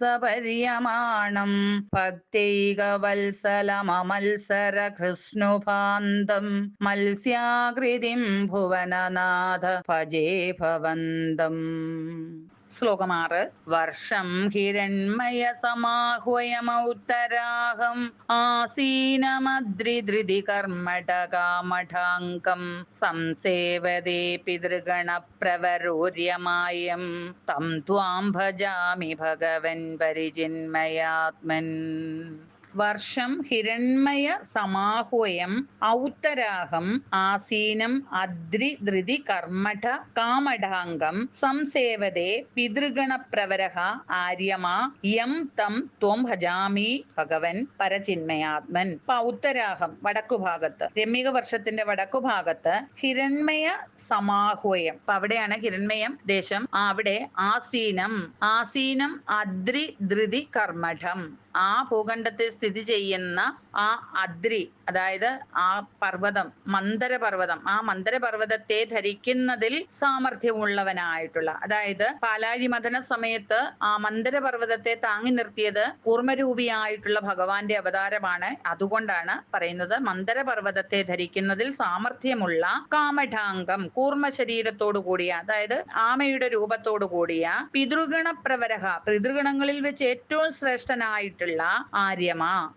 [SPEAKER 1] സപര്യമാണം ഭക്തൈക വത്സലമമത്സര കൃഷ്ണുഭാന്തം മത്സ്യാകൃതിം ഭുവനനാഥ ഭജേ ഭവന്തം. ശ്ലോകം 6. വർഷം ഹിരൺമയ സമാഹ്വയമൗത്തരാഹം ആസീനമദ്രിധൃതി കർമ്മടകാമഠാങ്കം സംസേവതേ പിതൃഗണ പ്രവരോര്യമായം തം ത്വാം ഭജാമി ഭഗവൻ പരിചിന്മയാത്മൻ. വർഷം ഹിരൺമയ സമാഹ്വയം ഔത്തരാഹം ആസീനം അദ്രിധൃതി കർമ്മഠ കാമഠാംഗം സംസേവതേ പിതൃഗണപ്രവരഃ ആര്യമാ യം തം ത്വം ഭജാമി ഭഗവൻ പരചിന്മയാത്മൻ. ഔത്തരാഹം വടക്കുഭാഗത്ത് രമ്യക വർഷത്തിന്റെ വടക്കുഭാഗത്ത് ഹിരൺമയ സമാഹ്വയം. അപ്പൊ അവിടെയാണ് ഹിരൺമയം ദേശം. അവിടെ ആസീനം അദ്രിധൃതി കർമ്മഠം ആ ഭൂഖണ്ഡത്തിൽ സ്ഥിതി ചെയ്യുന്ന ആ അദ്രി അതായത് ആ പർവ്വതം മന്ദരപർവ്വതം ആ മന്ദരപർവ്വതത്തെ ധരിക്കുന്നതിൽ സാമർഥ്യമുള്ളവനായിട്ടുള്ള അതായത് പാലാഴി മഥന സമയത്ത് ആ മന്ദരപർവ്വതത്തെ താങ്ങി നിർത്തിയത് കൂർമ്മരൂപിയായിട്ടുള്ള ഭഗവാന്റെ അവതാരമാണ്. അതുകൊണ്ടാണ് പറയുന്നത് മന്ദരപർവ്വതത്തെ ധരിക്കുന്നതിൽ സാമർഥ്യമുള്ള കാമഠാംഗം കൂർമ്മ ശരീരത്തോടു കൂടിയ അതായത് ആമയുടെ രൂപത്തോടു കൂടിയ പിതൃഗണപ്രവരഹ പിതൃഗണങ്ങളിൽ വെച്ച് ഏറ്റവും ശ്രേഷ്ഠനായിട്ട് ആര്യമായിട്ടുള്ള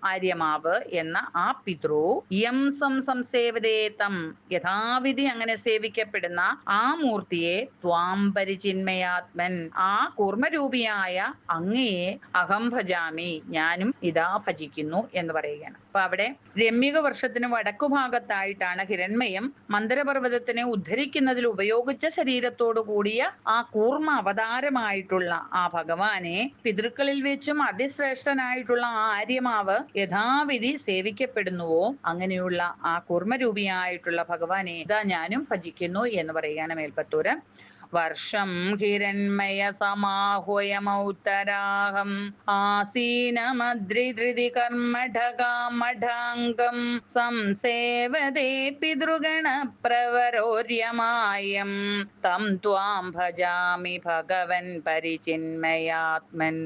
[SPEAKER 1] ആര്യമാവ് എന്ന ആ പിതൃ യം സംസേവതേ തം യഥാവിധി അങ്ങനെ സേവിക്കപ്പെടുന്ന ആ മൂർത്തിയെ ത്വാം പരിചിന്മയാത്മൻ ആ കൂർമ്മരൂപിയായ അങ്ങയെ അഹം ഭജാമി ഞാനും ഇതാ ഭജിക്കുന്നു എന്ന് പറയുകയാണ്. അപ്പൊ അവിടെ രമ്യക വർഷത്തിന് വടക്കുഭാഗത്തായിട്ടാണ് ഹിരൺമയം മന്ദരപർവ്വതത്തിനെ ഉദ്ധരിക്കുന്നതിൽ ഉപയോഗിച്ച ശരീരത്തോടു കൂടിയ ആ കൂർമ്മ അവതാരമായിട്ടുള്ള ആ ഭഗവാനെ പിതൃക്കളിൽ വെച്ചും അതിശ്രേഷ്ഠനായിട്ടുള്ള ആ ആര്യമാവ് യഥാവിധി സേവിക്കപ്പെടുന്നുവോ അങ്ങനെയുള്ള ആ കൂർമ്മരൂപിയായിട്ടുള്ള ഭഗവാനെ ഇതാ ഞാനും ഭജിക്കുന്നു എന്ന് പറയുകയാണ് മേൽപ്പത്തൂര്. വർഷം ഹിരൺമയ സമാഹ്വയമൗത്തരാഹം ആസീനമദ്രിധൃതി കർമ്മഠകാമഠാംഗം സംസേവതേ പിതൃഗണ പ്രവരോര്യമായം തം ത്വാം ഭജാമി ഭഗവൻ പരിചിന്മയാത്മൻ.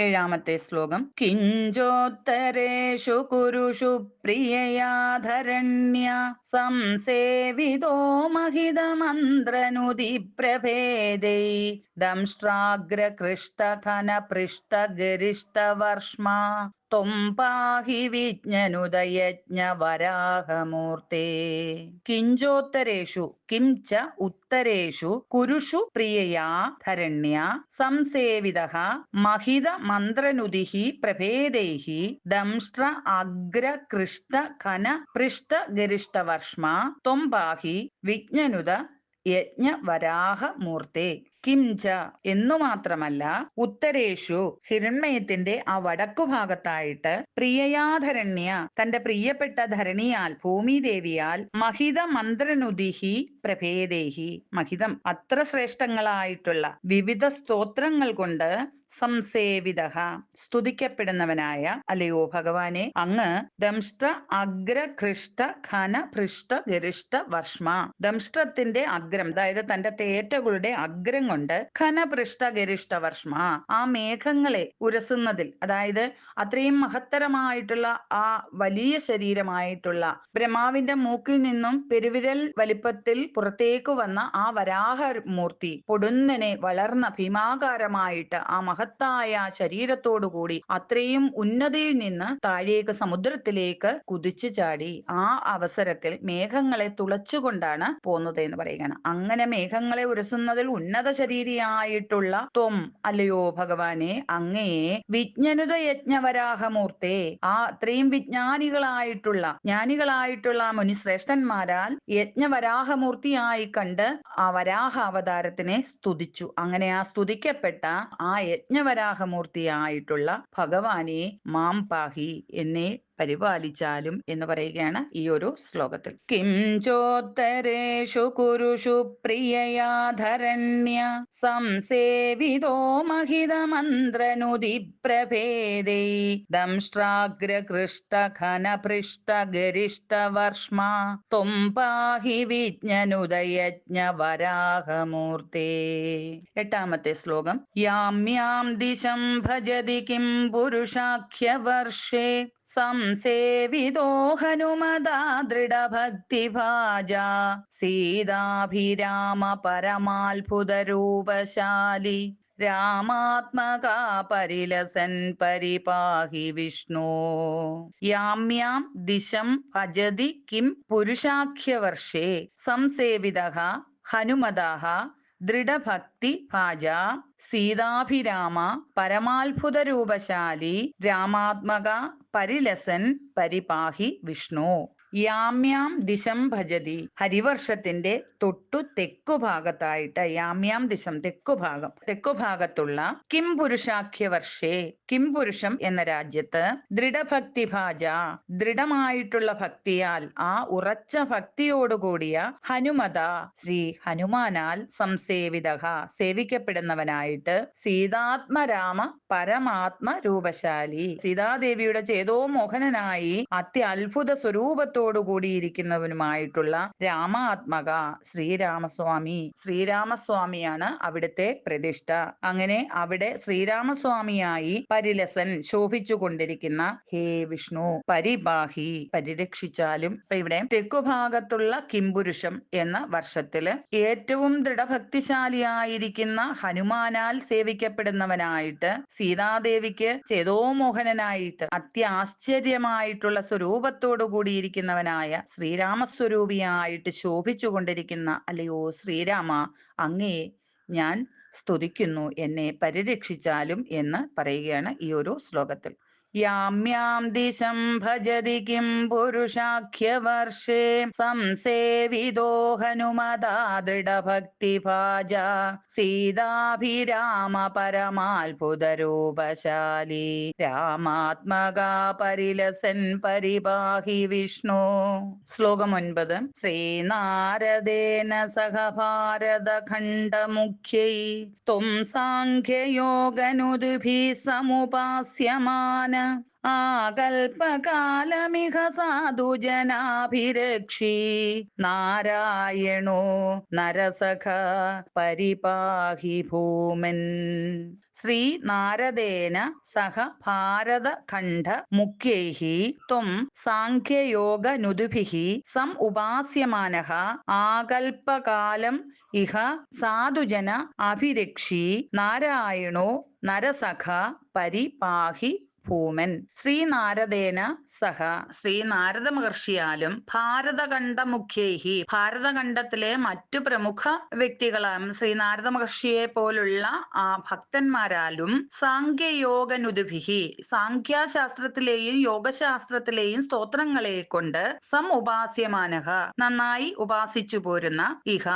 [SPEAKER 1] ഏഴാമത്തെ ശ്ലോകം. കിഞ്ചോത്തരേഷു കുരുഷു പ്രിയയാധരണ്യ സംസേവിതോ മഹിതമന്ത്രനുതി പ്രഭേദൈ ദംഷ്ട്രാഗ്രകൃഷ്ടഖന പൃഷ്ടഗരിഷ്ടവർഷ്മാ ത്വം പാഹി വിജ്ഞനുദയജ്ഞവരാഹമൂർത്തേ. കിഞ്ചോത്തരേഷു കിംച ഉത്തരേഷു കുരുഷു പ്രിയയാ ധരണ്യ സംസേവിതഃ മഹിത മന്ത്രനുദിഃ പ്രഭേദൈഃ ദംഷ്ട്ര അഗ്ര കൃഷ്ട ഘന പൃഷ്ട ഗരിഷ്ടവർഷ്മാ ത്വം പാഹി വിജ്ഞനുദ യജ്ഞവരാഹമൂർത്തേ. കിംച എന്നു മാത്രമല്ല ഉത്തരേഷു ഹിരൺമയത്തിന്റെ ആ വടക്കുഭാഗത്തായിട്ട് പ്രിയയാധരണ്യ തന്റെ പ്രിയപ്പെട്ട ധരണിയാൽ ഭൂമിദേവിയാൽ മഹിത മന്ത്രനുദിഹി പ്രഭേദേഹി മഹിതം അത്ര ശ്രേഷ്ഠങ്ങളായിട്ടുള്ള വിവിധ സ്തോത്രങ്ങൾ കൊണ്ട് സംസേവിതഃ സ്തുതിക്കപ്പെടുന്നവനായ അല്ലയോ ഭഗവാനെ അങ്ങ് ദംഷ്ട്ര അഗ്ര കൃഷ്ട ഘന പൃഷ്ട ഗരിഷ്ട വർഷ്മ ദംഷ്ട്രത്തിന്റെ അഗ്രം അതായത് തന്റെ തേറ്റകളുടെ അഗ്രം കൊണ്ട് ഘനപൃഷ്ട ഗരിഷ്ട വർഷ്മ ആ മേഘങ്ങളെ ഉരസുന്നതിൽ അതായത് അത്രയും മഹത്തരമായിട്ടുള്ള ആ വലിയ ശരീരമായിട്ടുള്ള ബ്രഹ്മാവിന്റെ മൂക്കിൽ നിന്നും പെരുവിരൽ വലിപ്പത്തിൽ പുറത്തേക്ക് വന്ന ആ വരാഹ മൂർത്തി പൊടുന്നനെ വളർന്ന ഭീമാകാരമായിട്ട് ആ മഹത്തായ ശരീരത്തോടുകൂടി അത്രയും ഉന്നതിയിൽ നിന്ന് താഴേക്ക് സമുദ്രത്തിലേക്ക് കുതിച്ചു ചാടി ആ അവസരത്തിൽ മേഘങ്ങളെ തുളച്ചുകൊണ്ടാണ് പോന്നത് എന്ന് പറയുകയാണ്. അങ്ങനെ മേഘങ്ങളെ ഉരസുന്നതിൽ ഉന്നത ശരീരിയായിട്ടുള്ള ത്വം അല്ലയോ ഭഗവാനെ അങ്ങയെ വിജ്ഞനുത യജ്ഞവരാഹമൂർത്തേ ആ അത്രയും ജ്ഞാനികളായിട്ടുള്ള മുനിശ്രേഷ്ഠന്മാരാൽ യജ്ഞവരാഹമൂർത്തിയായി കണ്ട് ആ വരാഹ അവതാരത്തിനെ സ്തുതിച്ചു. അങ്ങനെ ആ സ്തുതിക്കപ്പെട്ട ആ യജ്ഞവരാഹമൂർത്തിയായിട്ടുള്ള ഭഗവാനെ മാം പാഹി എന്നെ പരിപാലിച്ചാലും എന്ന് പറയുകയാണ് ഈ ഒരു ശ്ലോകത്തിൽ. കിംചോത്തരേഷു കുരുഷു പ്രിയയാധരണ്യ സംസേവിതോ മഹിതമന്ത്രനുതി പ്രഭേദൈ ദംഷ്ട്രാഗ്രകൃഷ്ട ഘന പൃഷ്ട ഗരിഷ്ട വർഷ്മാ ത്വം പാഹി വിജ്ഞനുദയജ്ഞവരാഹമൂർത്തേ. എട്ടാമത്തെ ശ്ലോകം. യാമ്യാം ദിശം ഭജതി കിം പുരുഷാഖ്യവർഷേ സംസേവിതോ ഹനുമതാ ദൃഢഭക്തിഭാജാ സീതാഭിരാമ പരമാത്ഭുതരൂപശാലി രാമാത്മകാ പരിലസൻ പരിപാഹി വിഷ്ണു. യാമ്യാം ദിശം ഭജതി കിം പുരുഷാഖ്യവർഷേ സംസേവിതഃ ഹനുമതഃ ദൃഢഭക്തി ഭാജ സീതാഭിരാമ പരമാത്ഭുതരൂപശാലി രാമാത്മക പരിലസൻ പരിപാഹി വിഷ്ണു. യാമ്യാം ദിശം ഭജതി ഹരിവർഷത്തിന്റെ തൊട്ടു തെക്കുഭാഗത്തായിട്ട് യാമ്യാം ദിശം തെക്കുഭാഗത്തുള്ള കിം പുരുഷാഖ്യവർഷേ കിം പുരുഷം എന്ന രാജ്യത്ത് ദൃഢഭക്തി ഭാജ ദൃഢമായിട്ടുള്ള ഭക്തിയാൽ ആ ഉറച്ച ഭക്തിയോടുകൂടിയ ഹനുമത ശ്രീ ഹനുമാനാൽ സംസേവിതഃ സേവിക്കപ്പെടുന്നവനായിട്ട് സീതാത്മരാമ പരമാത്മ രൂപശാലി സീതാദേവിയുടെ ചേതോമോഹനനായി അത്യത്ഭുത സ്വരൂപത്തോടു സ്വരൂപത്തോടു കൂടിയിരിക്കുന്നവനുമായിട്ടുള്ള രാമാത്മക ശ്രീരാമസ്വാമി. ശ്രീരാമസ്വാമിയാണ് അവിടുത്തെ പ്രതിഷ്ഠ. അങ്ങനെ അവിടെ ശ്രീരാമസ്വാമിയായി പരിലസൻ ശോഭിച്ചു കൊണ്ടിരിക്കുന്ന ഹേ വിഷ്ണു പരിപാഹി പരിരക്ഷിച്ചാലും. ഇപ്പൊ ഇവിടെ തെക്കുഭാഗത്തുള്ള കിംപുരുഷം എന്ന വർഷത്തില് ഏറ്റവും ദൃഢഭക്തിശാലിയായിരിക്കുന്ന ഹനുമാനാൽ സേവിക്കപ്പെടുന്നവനായിട്ട് സീതാദേവിക്ക് ചേതോമോഹനനായിട്ട് അത്യാശ്ചര്യമായിട്ടുള്ള സ്വരൂപത്തോടു കൂടിയിരിക്കുന്നവനായ ശ്രീരാമസ്വരൂപിയായിട്ട് ശോഭിച്ചു കൊണ്ടിരിക്കുന്ന അല്ലയോ ശ്രീരാമ, അങ്ങേ ഞാൻ സ്തുതിക്കുന്നു, എന്നെ പരിരക്ഷിച്ചാലും എന്ന് പറയുകയാണ് ഈ ഒരു ശ്ലോകത്തിൽ. യാമ്യാം ദിശം ഭജതി കിം പുരുഷാഖ്യവർഷേ സംസേവിതോ ഹനുമതാ ദൃഢഭക്തിഭാജ സീതാഭിരാമ പരമാത്ഭുതരൂപശാലി രാമാത്മകാ പരിലസൻ പരിപാഹി വിഷ്ണു. ശ്ലോകം 9. ശ്രീനാരദേന സഹ ഭാരതഖണ്ഡമുഖ്യൈ ത്വം സാഖ്യയോഗനുദ്ഭിഃ സമുപാസ്യമാന ആകൽപകാലമിഹ സാധുജനാഭിരക്ഷി നാരായണോ നരസഖ പരിപാഹി ഭൂമൻ. ശ്രീ നാരദേന സഹ ഭാരതഖണ്ഡ മുഖ്യൈഃ ത്വം സാഖ്യയോഗനുദ്ഭിഃ സം ഉപാസ്യമാനഃ ആകൽപകാലം ഇഹ സാധുജന അഭിരക്ഷി നാരായണോ നരസഖ പരിപാഹി ഭൂമൻ. ശ്രീനാരദേന സഹ ശ്രീനാരദ മഹർഷിയാലും ഭാരതഖണ്ഡ മുഖ്യൈഹി ഭാരതഖണ്ഡത്തിലെ മറ്റു പ്രമുഖ വ്യക്തികളായും ശ്രീനാരദ മഹർഷിയെ പോലുള്ള ആ ഭക്തന്മാരാലും സാഖ്യയോഗനുദ്ഭിഹി സാഖ്യശാസ്ത്രത്തിലെയും യോഗശാസ്ത്രത്തിലെയും സ്തോത്രങ്ങളെ കൊണ്ട് സം ഉപാസ്യമാനഃ നന്നായി ഉപാസിച്ചു പോരുന്ന ഇഹ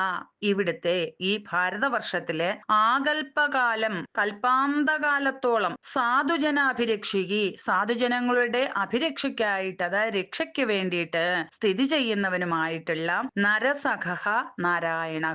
[SPEAKER 1] ഇവിടുത്തെ ഈ ഭാരതവർഷത്തിലെ ആകൽപകാലം കൽപ്പാന്തകാലത്തോളം സാധുജനാഭിരക്ഷി സാധുജനങ്ങളുടെ അഭിരക്ഷയ്ക്കായിട്ട്, അതായത് രക്ഷയ്ക്ക് വേണ്ടിയിട്ട് സ്ഥിതി ചെയ്യുന്നവനുമായിട്ടുള്ള നരസഖ നാരായണ.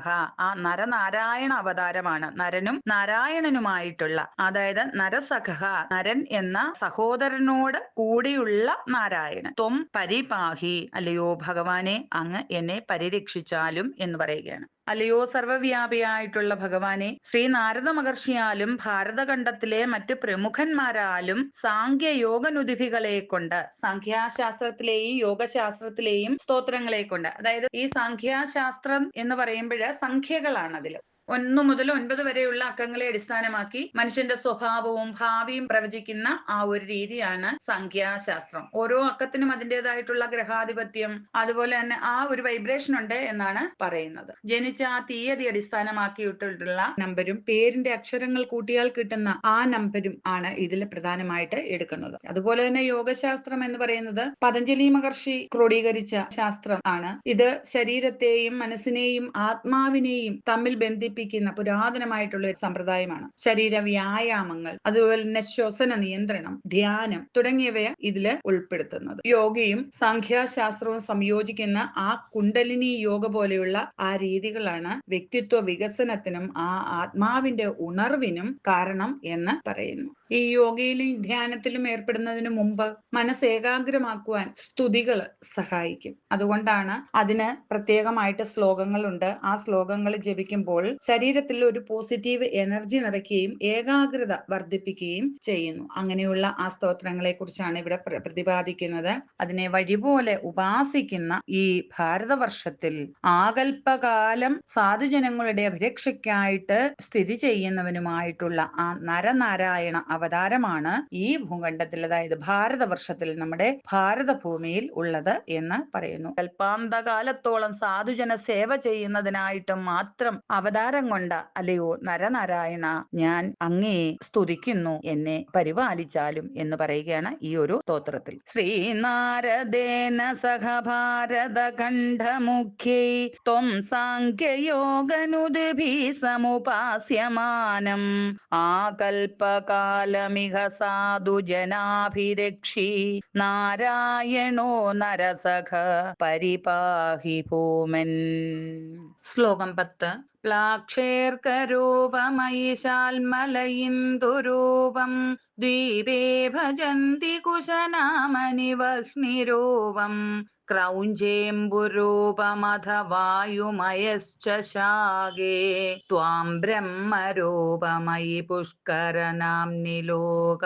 [SPEAKER 1] ആ നരനാരായണ അവതാരമാണ്. നരനും നാരായണനുമായിട്ടുള്ള, അതായത് നരസഖ നരൻ എന്ന സഹോദരനോട് കൂടിയുള്ള നാരായണൻ. ത്വം പരിപാഹി അല്ലയോ ഭഗവാനെ, അങ്ങ് എന്നെ പരിരക്ഷിച്ചാലും എന്ന് പറയുകയാണ്. അല്ലയോ സർവവ്യാപിയായിട്ടുള്ള ഭഗവാനെ, ശ്രീ നാരദ മഹർഷിയാലും ഭാരതഖണ്ഡത്തിലെ മറ്റു പ്രമുഖന്മാരാലും സാഖ്യയോഗനുദ്ഭികളെ കൊണ്ട് സാഖ്യാശാസ്ത്രത്തിലെയും യോഗശാസ്ത്രത്തിലെയും സ്തോത്രങ്ങളെ കൊണ്ട്, അതായത് ഈ സാഖ്യാശാസ്ത്രം എന്ന് പറയുമ്പോൾ സംഖ്യകളാണ്. അതിൽ 1 മുതൽ 9 വരെയുള്ള അക്കങ്ങളെ അടിസ്ഥാനമാക്കി മനുഷ്യന്റെ സ്വഭാവവും ഭാവിയും പ്രവചിക്കുന്ന ആ ഒരു രീതിയാണ് സംഖ്യാശാസ്ത്രം. ഓരോ അക്കത്തിനും അതിൻ്റെതായിട്ടുള്ള ഗ്രഹാധിപത്യം, അതുപോലെ തന്നെ ആ ഒരു വൈബ്രേഷൻ ഉണ്ട് എന്നാണ് പറയുന്നത്. ജനിച്ച ആ തീയതി അടിസ്ഥാനമാക്കിയിട്ടുള്ള നമ്പരും പേരിന്റെ അക്ഷരങ്ങൾ കൂട്ടിയാൽ കിട്ടുന്ന ആ നമ്പരും ആണ് ഇതിൽ പ്രധാനമായിട്ട് എടുക്കുന്നത്. അതുപോലെ തന്നെ യോഗശാസ്ത്രം എന്ന് പറയുന്നത് പതഞ്ജലി മഹർഷി ക്രോഡീകരിച്ച ശാസ്ത്രം ആണ്. ഇത് ശരീരത്തെയും മനസ്സിനെയും ആത്മാവിനെയും തമ്മിൽ ബന്ധിപ്പിക്കുന്ന പുരാതനമായിട്ടുള്ള ഒരു സമ്പ്രദായമാണ്. ശരീര വ്യായാമങ്ങൾ, അതുപോലെ തന്നെ ശ്വസന നിയന്ത്രണം, ധ്യാനം തുടങ്ങിയവയെ ഇതില് ഉൾപ്പെടുത്തുന്നത്. യോഗയും സംഖ്യാശാസ്ത്രവും സംയോജിക്കുന്ന ആ കുണ്ടലിനി യോഗ പോലെയുള്ള ആ രീതികളാണ് വ്യക്തിത്വ വികസനത്തിനും ആ ആത്മാവിന്റെ ഉണർവിനും കാരണം എന്ന് പറയുന്നു. ഈ യോഗയിലും ധ്യാനത്തിലും ഏർപ്പെടുന്നതിന് മുമ്പ് മനസ്സ് ഏകാഗ്രമാക്കുവാൻ സ്തുതികൾ സഹായിക്കും. അതുകൊണ്ടാണ് അതിന് പ്രത്യേകമായിട്ട് ശ്ലോകങ്ങളുണ്ട്. ആ ശ്ലോകങ്ങൾ ജപിക്കുമ്പോൾ ശരീരത്തിൽ ഒരു പോസിറ്റീവ് എനർജി നിറയ്ക്കുകയും ഏകാഗ്രത വർദ്ധിപ്പിക്കുകയും ചെയ്യുന്നു. അങ്ങനെയുള്ള ആ സ്തോത്രങ്ങളെ കുറിച്ചാണ് ഇവിടെ പ്രതിപാദിക്കുന്നത്. അതിനെ വഴിപോലെ ഉപാസിക്കുന്ന ഈ ഭാരതവർഷത്തിൽ ആകൽപകാലം സാധുജനങ്ങളുടെ അഭിരക്ഷയ്ക്കായിട്ട് സ്ഥിതി ചെയ്യുന്നവനുമായിട്ടുള്ള ആ നരനാരായണ അവതാരമാണ് ഈ ഭൂഖണ്ഡത്തിൽ, അതായത് ഭാരതവർഷത്തിൽ നമ്മുടെ ഭാരതഭൂമിയിൽ ഉള്ളത് എന്ന് പറയുന്നു. കൽപ്പാന്തകാലത്തോളം സാധുജന സേവ ചെയ്യുന്നതിനായിട്ട് മാത്രം അവതാരം കൊണ്ട് അല്ലയോ നരനാരായണ, ഞാൻ അങ്ങേ സ്തുതിക്കുന്നു, എന്നെ പരിപാലിച്ചാലും എന്ന് പറയുകയാണ് ഈ ഒരു സ്തോത്രത്തിൽ. ശ്രീനാരദേന സഹ ഭാരതഖണ്ഡമുഖ്യൈ ത്വം സാഖ്യയോഗനുദ്ഭിഃ സമുപാസ്യമാനം ആകൽപകാലമിഹ സാധുജനാഭിരക്ഷി നാരായണോ നരസഖ പരിപാഹി ഭൂമൻ. ശ്ലോകം 10. പ്ലാക്ഷേർക്കരൂപമയിശാൽമലയിന്ദുരൂപം ദ്വീപേ ഭജന്തി കുശനാമനിവഹ്നിരൂപം ക്രൗഞ്ചേംബുരൂപമഥ വായുമയശ്ച ശാകേ ത്വാം ബ്രഹ്മരൂപമയി പുഷ്കരനാംനി ലോക.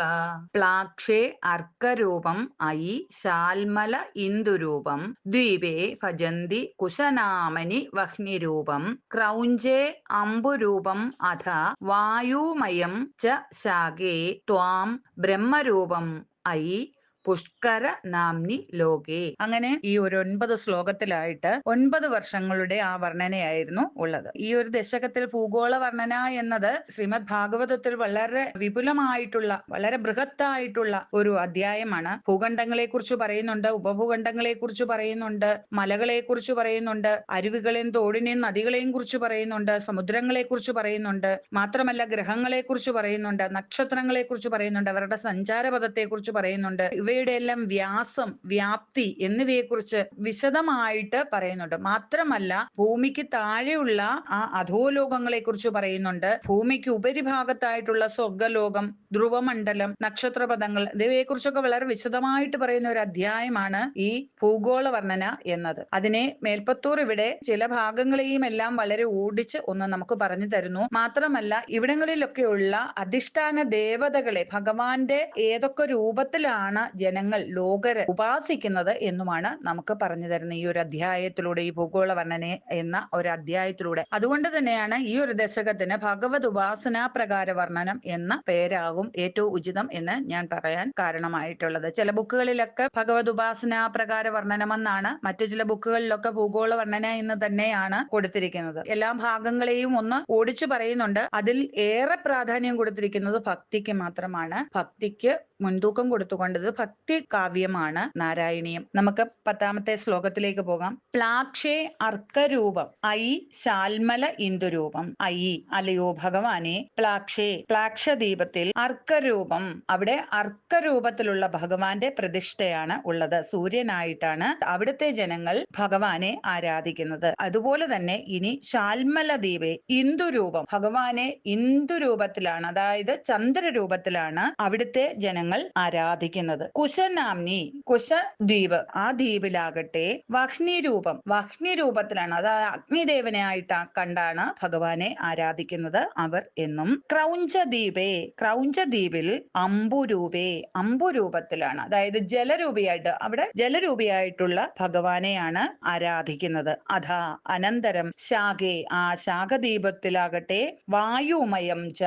[SPEAKER 1] പ്ലാക്ഷേ അർക്കരൂപം അയി ശാൽമല ഇന്ദുരൂപം ദ്വീപേ ഭജന്തി കുശനാമനി വഹ്നിരൂപം ക്രൗഞ്ചേ അംബുരൂപം അഥ വായുമയം ച ശാകേ ത്വാം ബ്രഹ്മരൂപം അയി പുഷ്കര നാംനി ലോകേ. അങ്ങനെ ഈ ഒരു 9 ശ്ലോകത്തിലായിട്ട് 9 വർഷങ്ങളുടെ ആ വർണ്ണനയായിരുന്നു ഉള്ളത്. ഈ ഒരു ദശകത്തിൽ ഭൂഗോള വർണ്ണന എന്നത് ശ്രീമദ് ഭാഗവതത്തിൽ വളരെ വിപുലമായിട്ടുള്ള വളരെ ബൃഹത്തായിട്ടുള്ള ഒരു അധ്യായമാണ്. ഭൂഖണ്ഡങ്ങളെ കുറിച്ച് പറയുന്നുണ്ട്, ഉപഭൂഖണ്ഡങ്ങളെ കുറിച്ച് പറയുന്നുണ്ട്, മലകളെ കുറിച്ച് പറയുന്നുണ്ട്, അരുവികളെയും തോടിനെയും നദികളെയും കുറിച്ച് പറയുന്നുണ്ട്, സമുദ്രങ്ങളെ കുറിച്ച് പറയുന്നുണ്ട്, മാത്രമല്ല ഗ്രഹങ്ങളെ കുറിച്ച് പറയുന്നുണ്ട്, നക്ഷത്രങ്ങളെ കുറിച്ച് പറയുന്നുണ്ട്, അവരുടെ സഞ്ചാരപഥത്തെ കുറിച്ച് പറയുന്നുണ്ട്, ഇവയുടെ എല്ലാം വ്യാസം, വ്യാപ്തി എന്നിവയെക്കുറിച്ച് വിശദമായിട്ട് പറയുന്നുണ്ട്. മാത്രമല്ല ഭൂമിക്ക് താഴെയുള്ള ആ അധോലോകങ്ങളെ കുറിച്ച് പറയുന്നുണ്ട്, ഭൂമിക്ക് ഉപരിഭാഗത്തായിട്ടുള്ള സ്വർഗലോകം, ധ്രുവമണ്ഡലം, നക്ഷത്രപഥങ്ങൾ ഇവയെക്കുറിച്ചൊക്കെ വളരെ വിശദമായിട്ട് പറയുന്ന ഒരു അധ്യായമാണ് ഈ ഭൂഗോള വർണ്ണന എന്നത്. അതിനെ മേൽപ്പത്തൂർ ഇവിടെ ചില ഭാഗങ്ങളെയും എല്ലാം വളരെ ഓടിച്ച് ഒന്ന് നമുക്ക് പറഞ്ഞു തരുന്നു. മാത്രമല്ല ഇവിടങ്ങളിലൊക്കെയുള്ള അധിഷ്ഠാന ദേവതകളെ ഭഗവാന്റെ ഏതൊക്കെ രൂപത്തിലാണ് ജനങ്ങൾ ലോകര് ഉപാസിക്കുന്നത് എന്നുമാണ് നമുക്ക് പറഞ്ഞു തരുന്ന ഈ ഒരു അധ്യായത്തിലൂടെ, ഈ ഭൂഗോള വർണ്ണന എന്ന ഒരു അധ്യായത്തിലൂടെ. അതുകൊണ്ട് തന്നെയാണ് ഈ ഒരു ദശകത്തിന് ഭഗവത് ഉപാസനാ പ്രകാര വർണ്ണനം എന്ന പേരാകും ഏറ്റവും ഉചിതം എന്ന് ഞാൻ പറയാൻ കാരണമായിട്ടുള്ളത്. ചില ബുക്കുകളിലൊക്കെ ഭഗവത് ഉപാസനാ പ്രകാര വർണ്ണനം എന്നാണ്, മറ്റു ചില ബുക്കുകളിലൊക്കെ ഭൂഗോള വർണ്ണന എന്ന് തന്നെയാണ് കൊടുത്തിരിക്കുന്നത്. എല്ലാ ഭാഗങ്ങളെയും ഒന്ന് ഓടിച്ചു പറയുന്നുണ്ട്. അതിൽ ഏറെ പ്രാധാന്യം കൊടുത്തിരിക്കുന്നത് ഭക്തിക്ക് മാത്രമാണ്. ഭക്തിക്ക് മുൻതൂക്കം കൊടുത്തുകൊണ്ടത് ഭക്തി കാവ്യമാണ് നാരായണീയം. നമുക്ക് 10ാമത്തെ ശ്ലോകത്തിലേക്ക് പോകാം. പ്ലാക്ഷേ അർക്കരൂപം ഐ ശാൽമല ഇന്ദുരൂപം. ഐ അലയോ ഭഗവാനെ, പ്ലാക്ഷേ പ്ലാക്ഷദീപത്തിൽ അർക്കരൂപം, അവിടെ അർക്കരൂപത്തിലുള്ള ഭഗവാന്റെ പ്രതിഷ്ഠയാണ് ഉള്ളത്. സൂര്യനായിട്ടാണ് അവിടുത്തെ ജനങ്ങൾ ഭഗവാനെ ആരാധിക്കുന്നത്. അതുപോലെ തന്നെ ഇനി ശാൽമല ദ്വീപേ ഇന്ദുരൂപം, ഭഗവാനെ ഇന്ദുരൂപത്തിലാണ്, അതായത് ചന്ദ്രരൂപത്തിലാണ് അവിടുത്തെ ജനങ്ങൾ ആരാധിക്കുന്നത്. കുശനാംനി, കുശദ്വീപ്, ആ ദ്വീപിലാകട്ടെ വഹ്നിരൂപം, വഹ്നിരൂപത്തിലാണ്, അതായത് അഗ്നിദേവനായിട്ട് കണ്ടാണ് ഭഗവാനെ ആരാധിക്കുന്നത് അവർ എന്നും. ക്രൗഞ്ചദ്വീപേ, ക്രൗഞ്ചദ്വീപിൽ അംബുരൂപേ, അംബുരൂപത്തിലാണ്, അതായത് ജലരൂപിയായിട്ട്, അവിടെ ജലരൂപിയായിട്ടുള്ള ഭഗവാനെയാണ് ആരാധിക്കുന്നത്. അഥാ അനന്തരം ശാഖേ, ആ ശാഖദ്വീപത്തിലാകട്ടെ വായുമയം ച,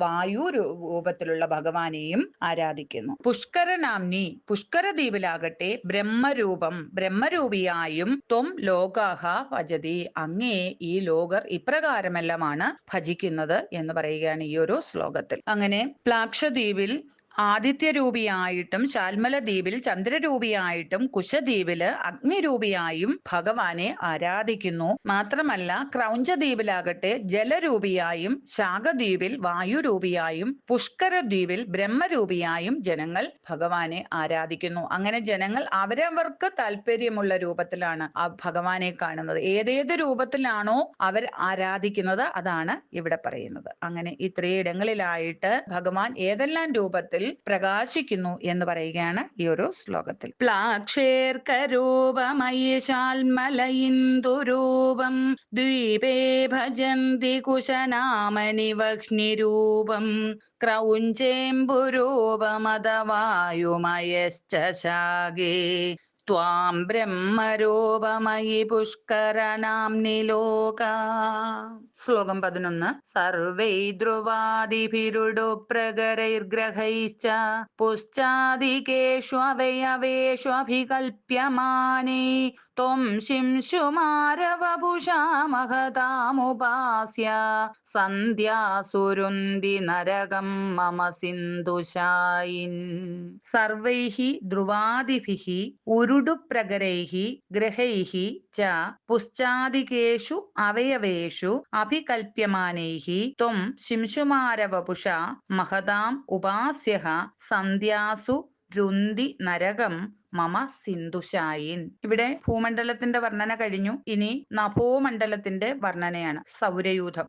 [SPEAKER 1] വായു രൂപത്തിലുള്ള ഭഗവാനെയും ആരാധിക്കുന്നു. പുഷ്കരനാംനി, പുഷ്കരദ്വീപിലാകട്ടെ ബ്രഹ്മരൂപം, ബ്രഹ്മരൂപിയായും ത്വം ലോകാഹ ഭജതി, അങ്ങേ ഈ ലോകർ ഇപ്രകാരമെല്ലാമാണ് ഭജിക്കുന്നത് എന്ന് പറയുകയാണ് ഈ ഒരു ശ്ലോകത്തിൽ. അങ്ങനെ പ്ലാക്ഷദ്വീപിൽ ആദിത്യരൂപിയായിട്ടും ശാൽമല ദ്വീപിൽ ചന്ദ്രരൂപിയായിട്ടും കുശദ്വീപില് അഗ്നിരൂപിയായും ഭഗവാനെ ആരാധിക്കുന്നു. മാത്രമല്ല ക്രൗഞ്ചദ്വീപിലാകട്ടെ ജലരൂപിയായും, ശാഖദ്വീപിൽ വായുരൂപിയായും, പുഷ്കരദ്വീപിൽ ബ്രഹ്മരൂപിയായും ജനങ്ങൾ ഭഗവാനെ ആരാധിക്കുന്നു. അങ്ങനെ ജനങ്ങൾ അവരവർക്ക് താല്പര്യമുള്ള രൂപത്തിലാണ് ആ ഭഗവാനെ കാണുന്നത്. ഏതേത് രൂപത്തിലാണോ അവർ ആരാധിക്കുന്നത് അതാണ് ഇവിടെ പറയുന്നത്. അങ്ങനെ ഇത്രയിടങ്ങളിലായിട്ട് ഭഗവാൻ ഏതെല്ലാം രൂപത്തിൽ പ്രകാശിക്കുന്നു എന്ന് പറയുകയാണ് ഈ ഒരു ശ്ലോകത്തിൽ. പ്ലാക്ഷേർക്കരൂപമയി ശാൽമല ഇന്ദുരൂപം ദ്വീപേ ഭജന്തി കുശനാമനി വഹ്നിരൂപം ക്രൗഞ്ചേംബുരൂപമദവായുമയശ്ച ശാകേ ത്വാം ബ്രഹ്മരൂപമയി പുഷ്കരനാംനി ലോക. ശ്ലോകം 11. സർവൈ ധ്രുവാദിഭിരുഡു പ്രകരൈർഗ്രഹൈശ്ച പുശ്ചാദികേഷു അവയവേഷു അഭികൽപ്യമാനേ ത്വം ശിംശുമാരവപുഷാ മഹതാമുപാസ്യ സന്ധ്യാസുരുന്തി നരകം മമ സിന്ധുശായിൻ. സർവൈഹി ധ്രുവാദിഭിഹി ഉരുടുപ്രകരൈഹി ഗ്രഹൈഹി ച പുശ്ചാദികേഷു അവയവേഷു അഭികൽപ്യമാനൈഹി ത്വം ശിംശുമാരവപുഷാ മഹതാം ഉപാസ്യഃ സന്ധ്യാസു രുന്തി നരകം മമ സിന്ധുശായിൻ. ഇവിടെ ഭൂമണ്ഡലത്തിന്റെ വർണ്ണന കഴിഞ്ഞു. ഇനി നഭോമണ്ഡലത്തിന്റെ വർണ്ണനയാണ്.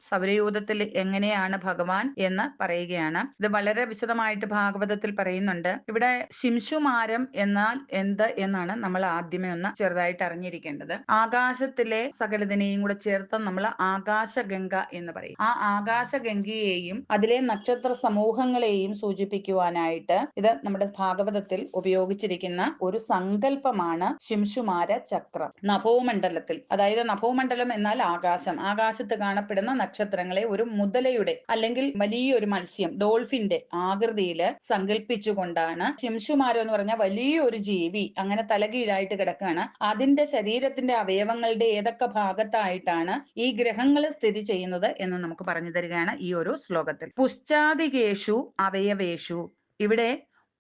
[SPEAKER 1] സൗരയൂഥത്തിൽ എങ്ങനെയാണ് ഭഗവാൻ എന്ന് പറയുകയാണ്. ഇത് വളരെ വിശദമായിട്ട് ഭാഗവതത്തിൽ പറയുന്നുണ്ട്. ഇവിടെ ശിംശുമാരം എന്നാൽ എന്ത് എന്നാണ് നമ്മൾ ആദ്യമേ ഒന്ന് ചെറുതായിട്ട് അറിഞ്ഞിരിക്കേണ്ടത്. ആകാശത്തിലെ സകലതിനെയും കൂടെ ചേർത്ത് നമ്മൾ ആകാശഗംഗ എന്ന് പറയും. ആ ആകാശഗംഗയെയും അതിലെ നക്ഷത്ര സമൂഹങ്ങളെയും സൂചിപ്പിക്കുവാനായിട്ട് ഇത് നമ്മുടെ ഭാഗവതത്തിൽ ഉപയോഗിച്ചിരിക്കുന്ന ഒരു സങ്കല്പമാണ് ശിംശുമാര ചക്രം. നഭോമണ്ഡലത്തിൽ, അതായത് നഭോമണ്ഡലം എന്നാൽ ആകാശം, ആകാശത്ത് കാണപ്പെടുന്ന നക്ഷത്രങ്ങളെ ഒരു മുതലയുടെ അല്ലെങ്കിൽ വലിയൊരു മത്സ്യം, ഡോൾഫിന്റെ ആകൃതിയിൽ സങ്കല്പിച്ചുകൊണ്ടാണ് ശിംശുമാരം എന്ന് പറഞ്ഞാൽ വലിയൊരു ജീവി അങ്ങനെ തലകീഴായിട്ട് കിടക്കുകയാണ്. അതിന്റെ ശരീരത്തിന്റെ അവയവങ്ങളുടെ ഏതൊക്കെ ഭാഗത്തായിട്ടാണ് ഈ ഗ്രഹങ്ങൾ സ്ഥിതി ചെയ്യുന്നത് എന്ന് നമുക്ക് പറഞ്ഞു തരികയാണ് ഈ ഒരു ശ്ലോകത്തിൽ. പുശ്ചാദികേഷു അവയവേഷു. ഇവിടെ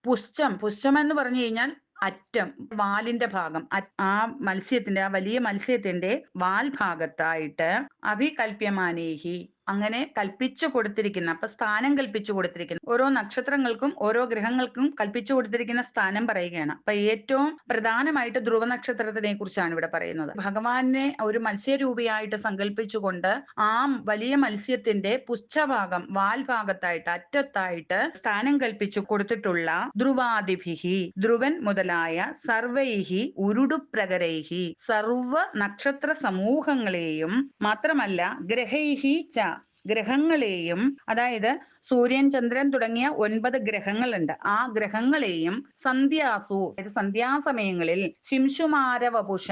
[SPEAKER 1] പുശ്ചം എന്ന് പറഞ്ഞു കഴിഞ്ഞാൽ അറ്റം, വാലിന്റെ ഭാഗം, ആ മത്സ്യത്തിന്റെ, ആ വലിയ മത്സ്യത്തിന്റെ വാൽ ഭാഗത്തായിട്ട് അഭികൽപ്യമാനേഹി, അങ്ങനെ കൽപ്പിച്ചു കൊടുത്തിരിക്കുന്ന, അപ്പൊ സ്ഥാനം കൽപ്പിച്ചു കൊടുത്തിരിക്കുന്ന ഓരോ നക്ഷത്രങ്ങൾക്കും ഓരോ ഗ്രഹങ്ങൾക്കും കൽപ്പിച്ചു കൊടുത്തിരിക്കുന്ന സ്ഥാനം പറയുകയാണ്. അപ്പൊ ഏറ്റവും പ്രധാനമായിട്ട് ധ്രുവ നക്ഷത്രത്തിനെ കുറിച്ചാണ് ഇവിടെ പറയുന്നത്. ഭഗവാനെ ഒരു മത്സ്യരൂപിയായിട്ട് സങ്കല്പിച്ചുകൊണ്ട് ആ വലിയ മത്സ്യത്തിന്റെ പുച്ഛഭാഗം, വാൽ ഭാഗത്തായിട്ട്, അറ്റത്തായിട്ട് സ്ഥാനം കൽപ്പിച്ചു കൊടുത്തിട്ടുള്ള ധ്രുവാദിഭിഹി, ധ്രുവൻ മുതലായ സർവൈഹി ഉരുടുപ്രകരൈഹി, സർവ നക്ഷത്ര സമൂഹങ്ങളെയും മാത്രമല്ല ഗ്രഹൈഹി ച, ഗ്രഹങ്ങളെയും, അതായത് സൂര്യൻ, ചന്ദ്രൻ തുടങ്ങിയ 9 ഗ്രഹങ്ങളുണ്ട്. ആ ഗ്രഹങ്ങളെയും സന്ധ്യാസു, അതായത് സന്ധ്യാസമയങ്ങളിൽ ശിംശുമാരവപുഷ,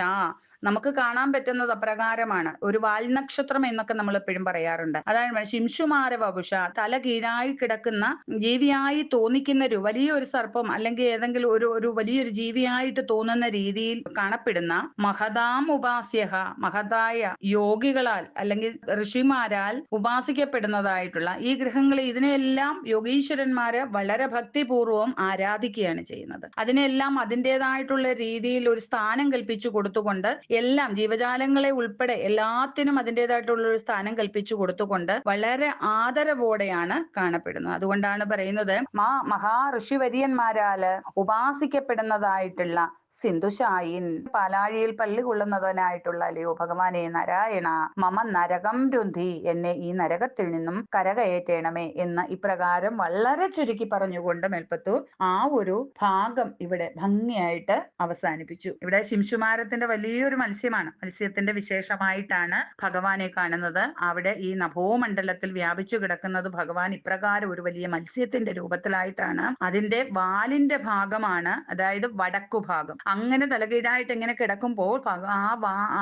[SPEAKER 1] നമുക്ക് കാണാൻ പറ്റുന്നത് അപ്രകാരമാണ്. ഒരു വാൽനക്ഷത്രം എന്നൊക്കെ നമ്മൾ എപ്പോഴും പറയാറുണ്ട്. അതാണ് ശിംശുമാരവപുഷ, തല കീഴായി കിടക്കുന്ന ജീവിയായി തോന്നിക്കുന്ന ഒരു വലിയൊരു സർപ്പം അല്ലെങ്കിൽ ഏതെങ്കിലും ഒരു വലിയൊരു ജീവിയായിട്ട് തോന്നുന്ന രീതിയിൽ കാണപ്പെടുന്ന മഹതാം ഉപാസ്യഹ, മഹതായ യോഗികളാൽ അല്ലെങ്കിൽ ഋഷിമാരാൽ ഉപാസിക്കപ്പെടുന്നതായിട്ടുള്ള ഈ ഗ്രഹങ്ങളെ, ഇതിനെല്ലാം യോഗീശ്വരന്മാര് വളരെ ഭക്തിപൂർവം ആരാധിക്കുകയാണ് ചെയ്യുന്നത്. അതിനെല്ലാം അതിൻ്റെതായിട്ടുള്ള രീതിയിൽ ഒരു സ്ഥാനം കൽപ്പിച്ചു കൊടുത്തുകൊണ്ട്, എല്ലാം ജീവജാലങ്ങളെ ഉൾപ്പെടെ എല്ലാത്തിനും അതിൻ്റെതായിട്ടുള്ള ഒരു സ്ഥാനം കൽപ്പിച്ചു കൊടുത്തുകൊണ്ട് വളരെ ആദരവോടെയാണ് കാണപ്പെടുന്നത്. അതുകൊണ്ടാണ് പറയുന്നത് മഹാ ഋഷിവര്യന്മാരാല് ഉപാസിക്കപ്പെടുന്നതായിട്ടുള്ള സിന്ധുശായിൻ, പാലാഴിയിൽ പള്ളി കൊള്ളുന്നവനായിട്ടുള്ള അല്ലയോ ഭഗവാനെ നാരായണ, മമ നരകം രുന്ധി, എന്നെ ഈ നരകത്തിൽ നിന്നും കരകയറ്റണമേ എന്ന് ഇപ്രകാരം വളരെ ചുരുക്കി പറഞ്ഞുകൊണ്ട് മേൽപ്പത്തൂർ ആ ഒരു ഭാഗം ഇവിടെ ഭംഗിയായിട്ട് അവസാനിപ്പിച്ചു. ഇവിടെ ശിംശുമാരത്തിന്റെ വലിയൊരു മത്സ്യമാണ്. മത്സ്യത്തിന്റെ വിശേഷമായിട്ടാണ് ഭഗവാനെ കാണുന്നത്. അവിടെ ഈ നഭോമണ്ഡലത്തിൽ വ്യാപിച്ചു കിടക്കുന്നത് ഭഗവാൻ ഇപ്രകാരം ഒരു വലിയ മത്സ്യത്തിന്റെ രൂപത്തിലായിട്ടാണ്. അതിന്റെ വാലിന്റെ ഭാഗമാണ്, അതായത് വടക്കു ഭാഗം. അങ്ങനെ തലകീഴായിട്ട് ഇങ്ങനെ കിടക്കുമ്പോൾ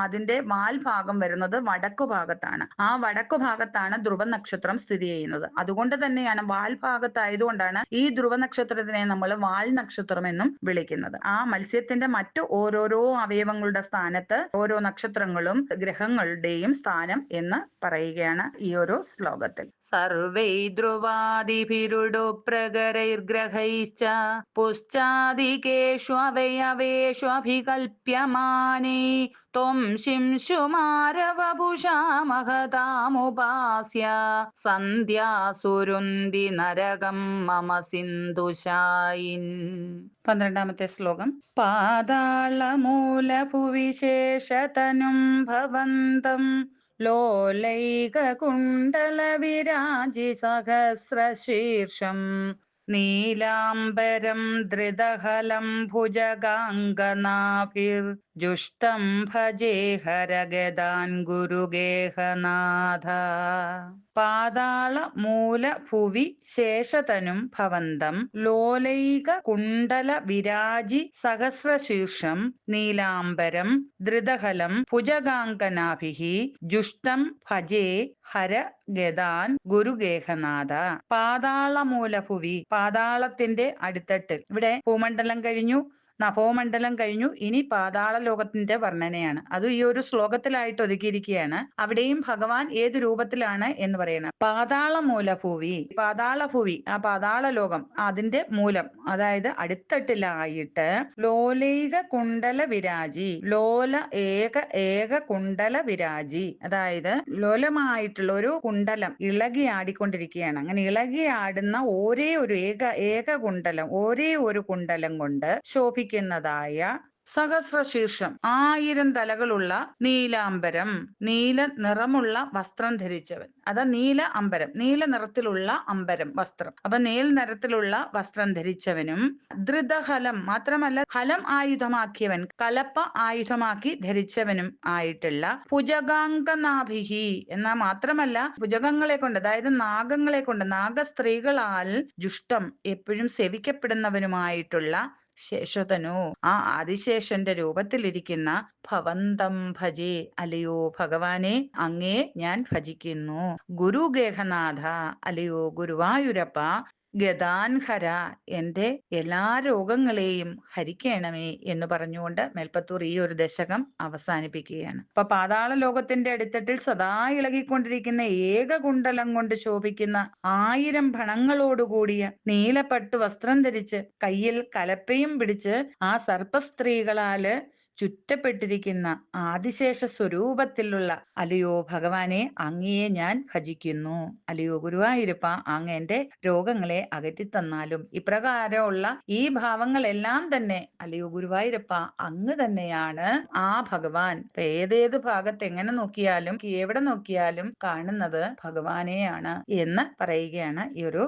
[SPEAKER 1] അതിന്റെ വാൽ ഭാഗം വരുന്നത് വടക്കു ഭാഗത്താണ്. ആ വടക്കു ഭാഗത്താണ് ധ്രുവ നക്ഷത്രം സ്ഥിതി ചെയ്യുന്നത്. അതുകൊണ്ട് തന്നെയാണ് വാൽ ഭാഗത്തായതുകൊണ്ടാണ് ഈ ധ്രുവ നക്ഷത്രത്തിനെ നമ്മൾ വാൽ നക്ഷത്രം എന്നും വിളിക്കുന്നത്. ആ മത്സ്യത്തിന്റെ മറ്റു ഓരോരോ അവയവങ്ങളുടെ സ്ഥാനത്ത് ഓരോ നക്ഷത്രങ്ങളും ഗ്രഹങ്ങളുടെയും സ്ഥാനം എന്ന് പറയുകയാണ് ഈ ഒരു ശ്ലോകത്തിൽ. സർവൈ ധ്രുവാദിഭിരുഡു പ്രകരൈർഗ്രഹൈശ്ച പുശ്ചാദികേഷു അവയവേഷു അഭികൽപ്യമാനേ ത്വം ശിംശുമാരവപുഷാ മഹതാമുപാസ്യ സന്ധ്യാസുരുന്തി നരകം മമ സിന്ധുശായിൻ. 12ാമത്തെ ശ്ലോകം. പാതാളമൂലഭുവിശേഷതനും ഭവന്തം ലോലൈകകുണ്ടലവിരാജി സഹസ്രശീർഷം നീലാംബരം ധൃതഹലം ഭുജഗാംഗനാഭിർജുഷ്ടം ഭജേ ഹരഗദാൻ ഗുരുഗേഹനാഥ. പാതാള മൂല ഭുവി ശേഷതനും ഭവന്തം ലോലൈക കുണ്ടല വിരാജി സഹസ്രശീർഷം നീലാംബരം ധൃതഹലം ഭുജഗാംഗനാഭിഃ ജുഷ്ടം ഭജേ ഹര ഗദാൻ ഗുരുഗേഹനാഥ. പാതാളമൂലഭുവി, പാതാളത്തിന്റെ അടിത്തട്ടിൽ. ഇവിടെ ഭൂമണ്ഡലം കഴിഞ്ഞു, നഭോമണ്ഡലം കഴിഞ്ഞു, ഇനി പാതാള ലോകത്തിന്റെ വർണ്ണനയാണ്. അത് ഈ ഒരു ശ്ലോകത്തിലായിട്ട് ഒതുക്കിയിരിക്കുകയാണ്. അവിടെയും ഭഗവാൻ ഏത് രൂപത്തിലാണ് എന്ന് പറയണം. പാതാള മൂലഭൂവി, പാതാളഭൂവി, ആ പാതാള ലോകം, അതിന്റെ മൂലം, അതായത് അടിത്തട്ടിലായിട്ട് ലോലൈക കുണ്ടല വിരാജി, ലോല ഏക കുണ്ടല വിരാജി, അതായത് ലോലമായിട്ടുള്ള ഒരു കുണ്ടലം ഇളകി ആടിക്കൊണ്ടിരിക്കുകയാണ്. അങ്ങനെ ഇളകി ആടുന്ന ഒരേ ഒരു ഏക കുണ്ടലം, ഒരേ ഒരു കുണ്ടലം കൊണ്ട് ശോഭിക്കുന്ന ശോഭിക്കുന്നതായ സഹസ്രശീർഷം 1000 തലകളുള്ള നീലാംബരം, നീല നിറമുള്ള വസ്ത്രം ധരിച്ചവൻ. അത് നീല അമ്പരം, നീല നിറത്തിലുള്ള അമ്പരം വസ്ത്രം. അപ്പൊ നീല നിറത്തിലുള്ള വസ്ത്രം ധരിച്ചവനും ധൃതഹലം, മാത്രമല്ല ഹലം ആയുധമാക്കിയവൻ, കലപ്പ ആയുധമാക്കി ധരിച്ചവനും ആയിട്ടുള്ള ഭുജഗാംഗനാഭിഹി, എന്നാ മാത്രമല്ല ഭുജകങ്ങളെ കൊണ്ട്, അതായത് നാഗങ്ങളെ കൊണ്ട്, നാഗസ്ത്രീകളാൽ ജുഷ്ടം എപ്പോഴും സേവിക്കപ്പെടുന്നവനുമായിട്ടുള്ള ശേഷതനു, ആ ആദിശേഷന്റെ രൂപത്തിലിരിക്കുന്ന ഭവന്തം ഭജേ, അല്ലയോ ഭഗവാനെ അങ്ങേ ഞാൻ ഭജിക്കുന്നു. ഗുരുഗേഹനാഥ, അല്ലയോ ഗുരുവായൂരപ്പ, ഗദാൻഹര, എന്റെ എല്ലാ രോഗങ്ങളെയും ഹരിക്കണമേ എന്ന് പറഞ്ഞുകൊണ്ട് മേൽപ്പത്തൂർ ഈ ഒരു ദശകം അവസാനിപ്പിക്കുകയാണ്. അപ്പൊ പാതാള ലോകത്തിന്റെ അടിത്തട്ടിൽ സദാ ഇളകിക്കൊണ്ടിരിക്കുന്ന ഏകകുണ്ടലം കൊണ്ട് ശോഭിക്കുന്ന 1000 ഭണങ്ങളോടുകൂടിയ നീലപ്പട്ടു വസ്ത്രം ധരിച്ച് കയ്യിൽ കലപ്പയും പിടിച്ച് ആ സർപ്പസ്ത്രീകളാല് ചുറ്റപ്പെട്ടിരിക്കുന്ന ആദിശേഷ സ്വരൂപത്തിലുള്ള അല്ലയോ ഭഗവാനെ അങ്ങയെ ഞാൻ ഭജിക്കുന്നു. അല്ലയോ ഗുരുവായൂരപ്പ, അങ്ങ് എന്റെ രോഗങ്ങളെ അകറ്റിത്തന്നാലും. ഇപ്രകാരമുള്ള ഈ ഭാവങ്ങളെല്ലാം തന്നെ അല്ലയോ ഗുരുവായൂരപ്പ അങ്ങ് തന്നെയാണ് ആ ഭഗവാൻ. ഏതേത് ഭാഗത്ത് എങ്ങനെ നോക്കിയാലും എവിടെ നോക്കിയാലും കാണുന്നത് ഭഗവാനെയാണ് എന്ന് പറയുകയാണ് ഈ ഒരു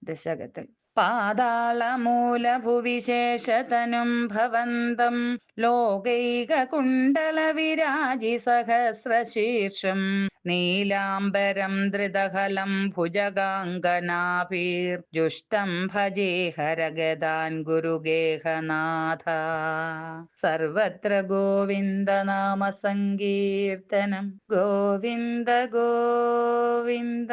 [SPEAKER 1] ദശകത്തിൽ. പാതാളമൂലഭുവിശേഷതനും ഭവന്തം ലോകൈകകുണ്ടലവിരാജി സഹസ്രശീർഷം നീലാംബരം ധൃതഹലം ഭുജഗാംഗനാഭിർജുഷ്ടം ഭജേ ഹരഗദാൻ ഗുരുഗേഹനാഥ. സർവത്ര ഗോവിന്ദനാമ സങ്കീർത്തനം, ഗോവിന്ദ ഗോവിന്ദ.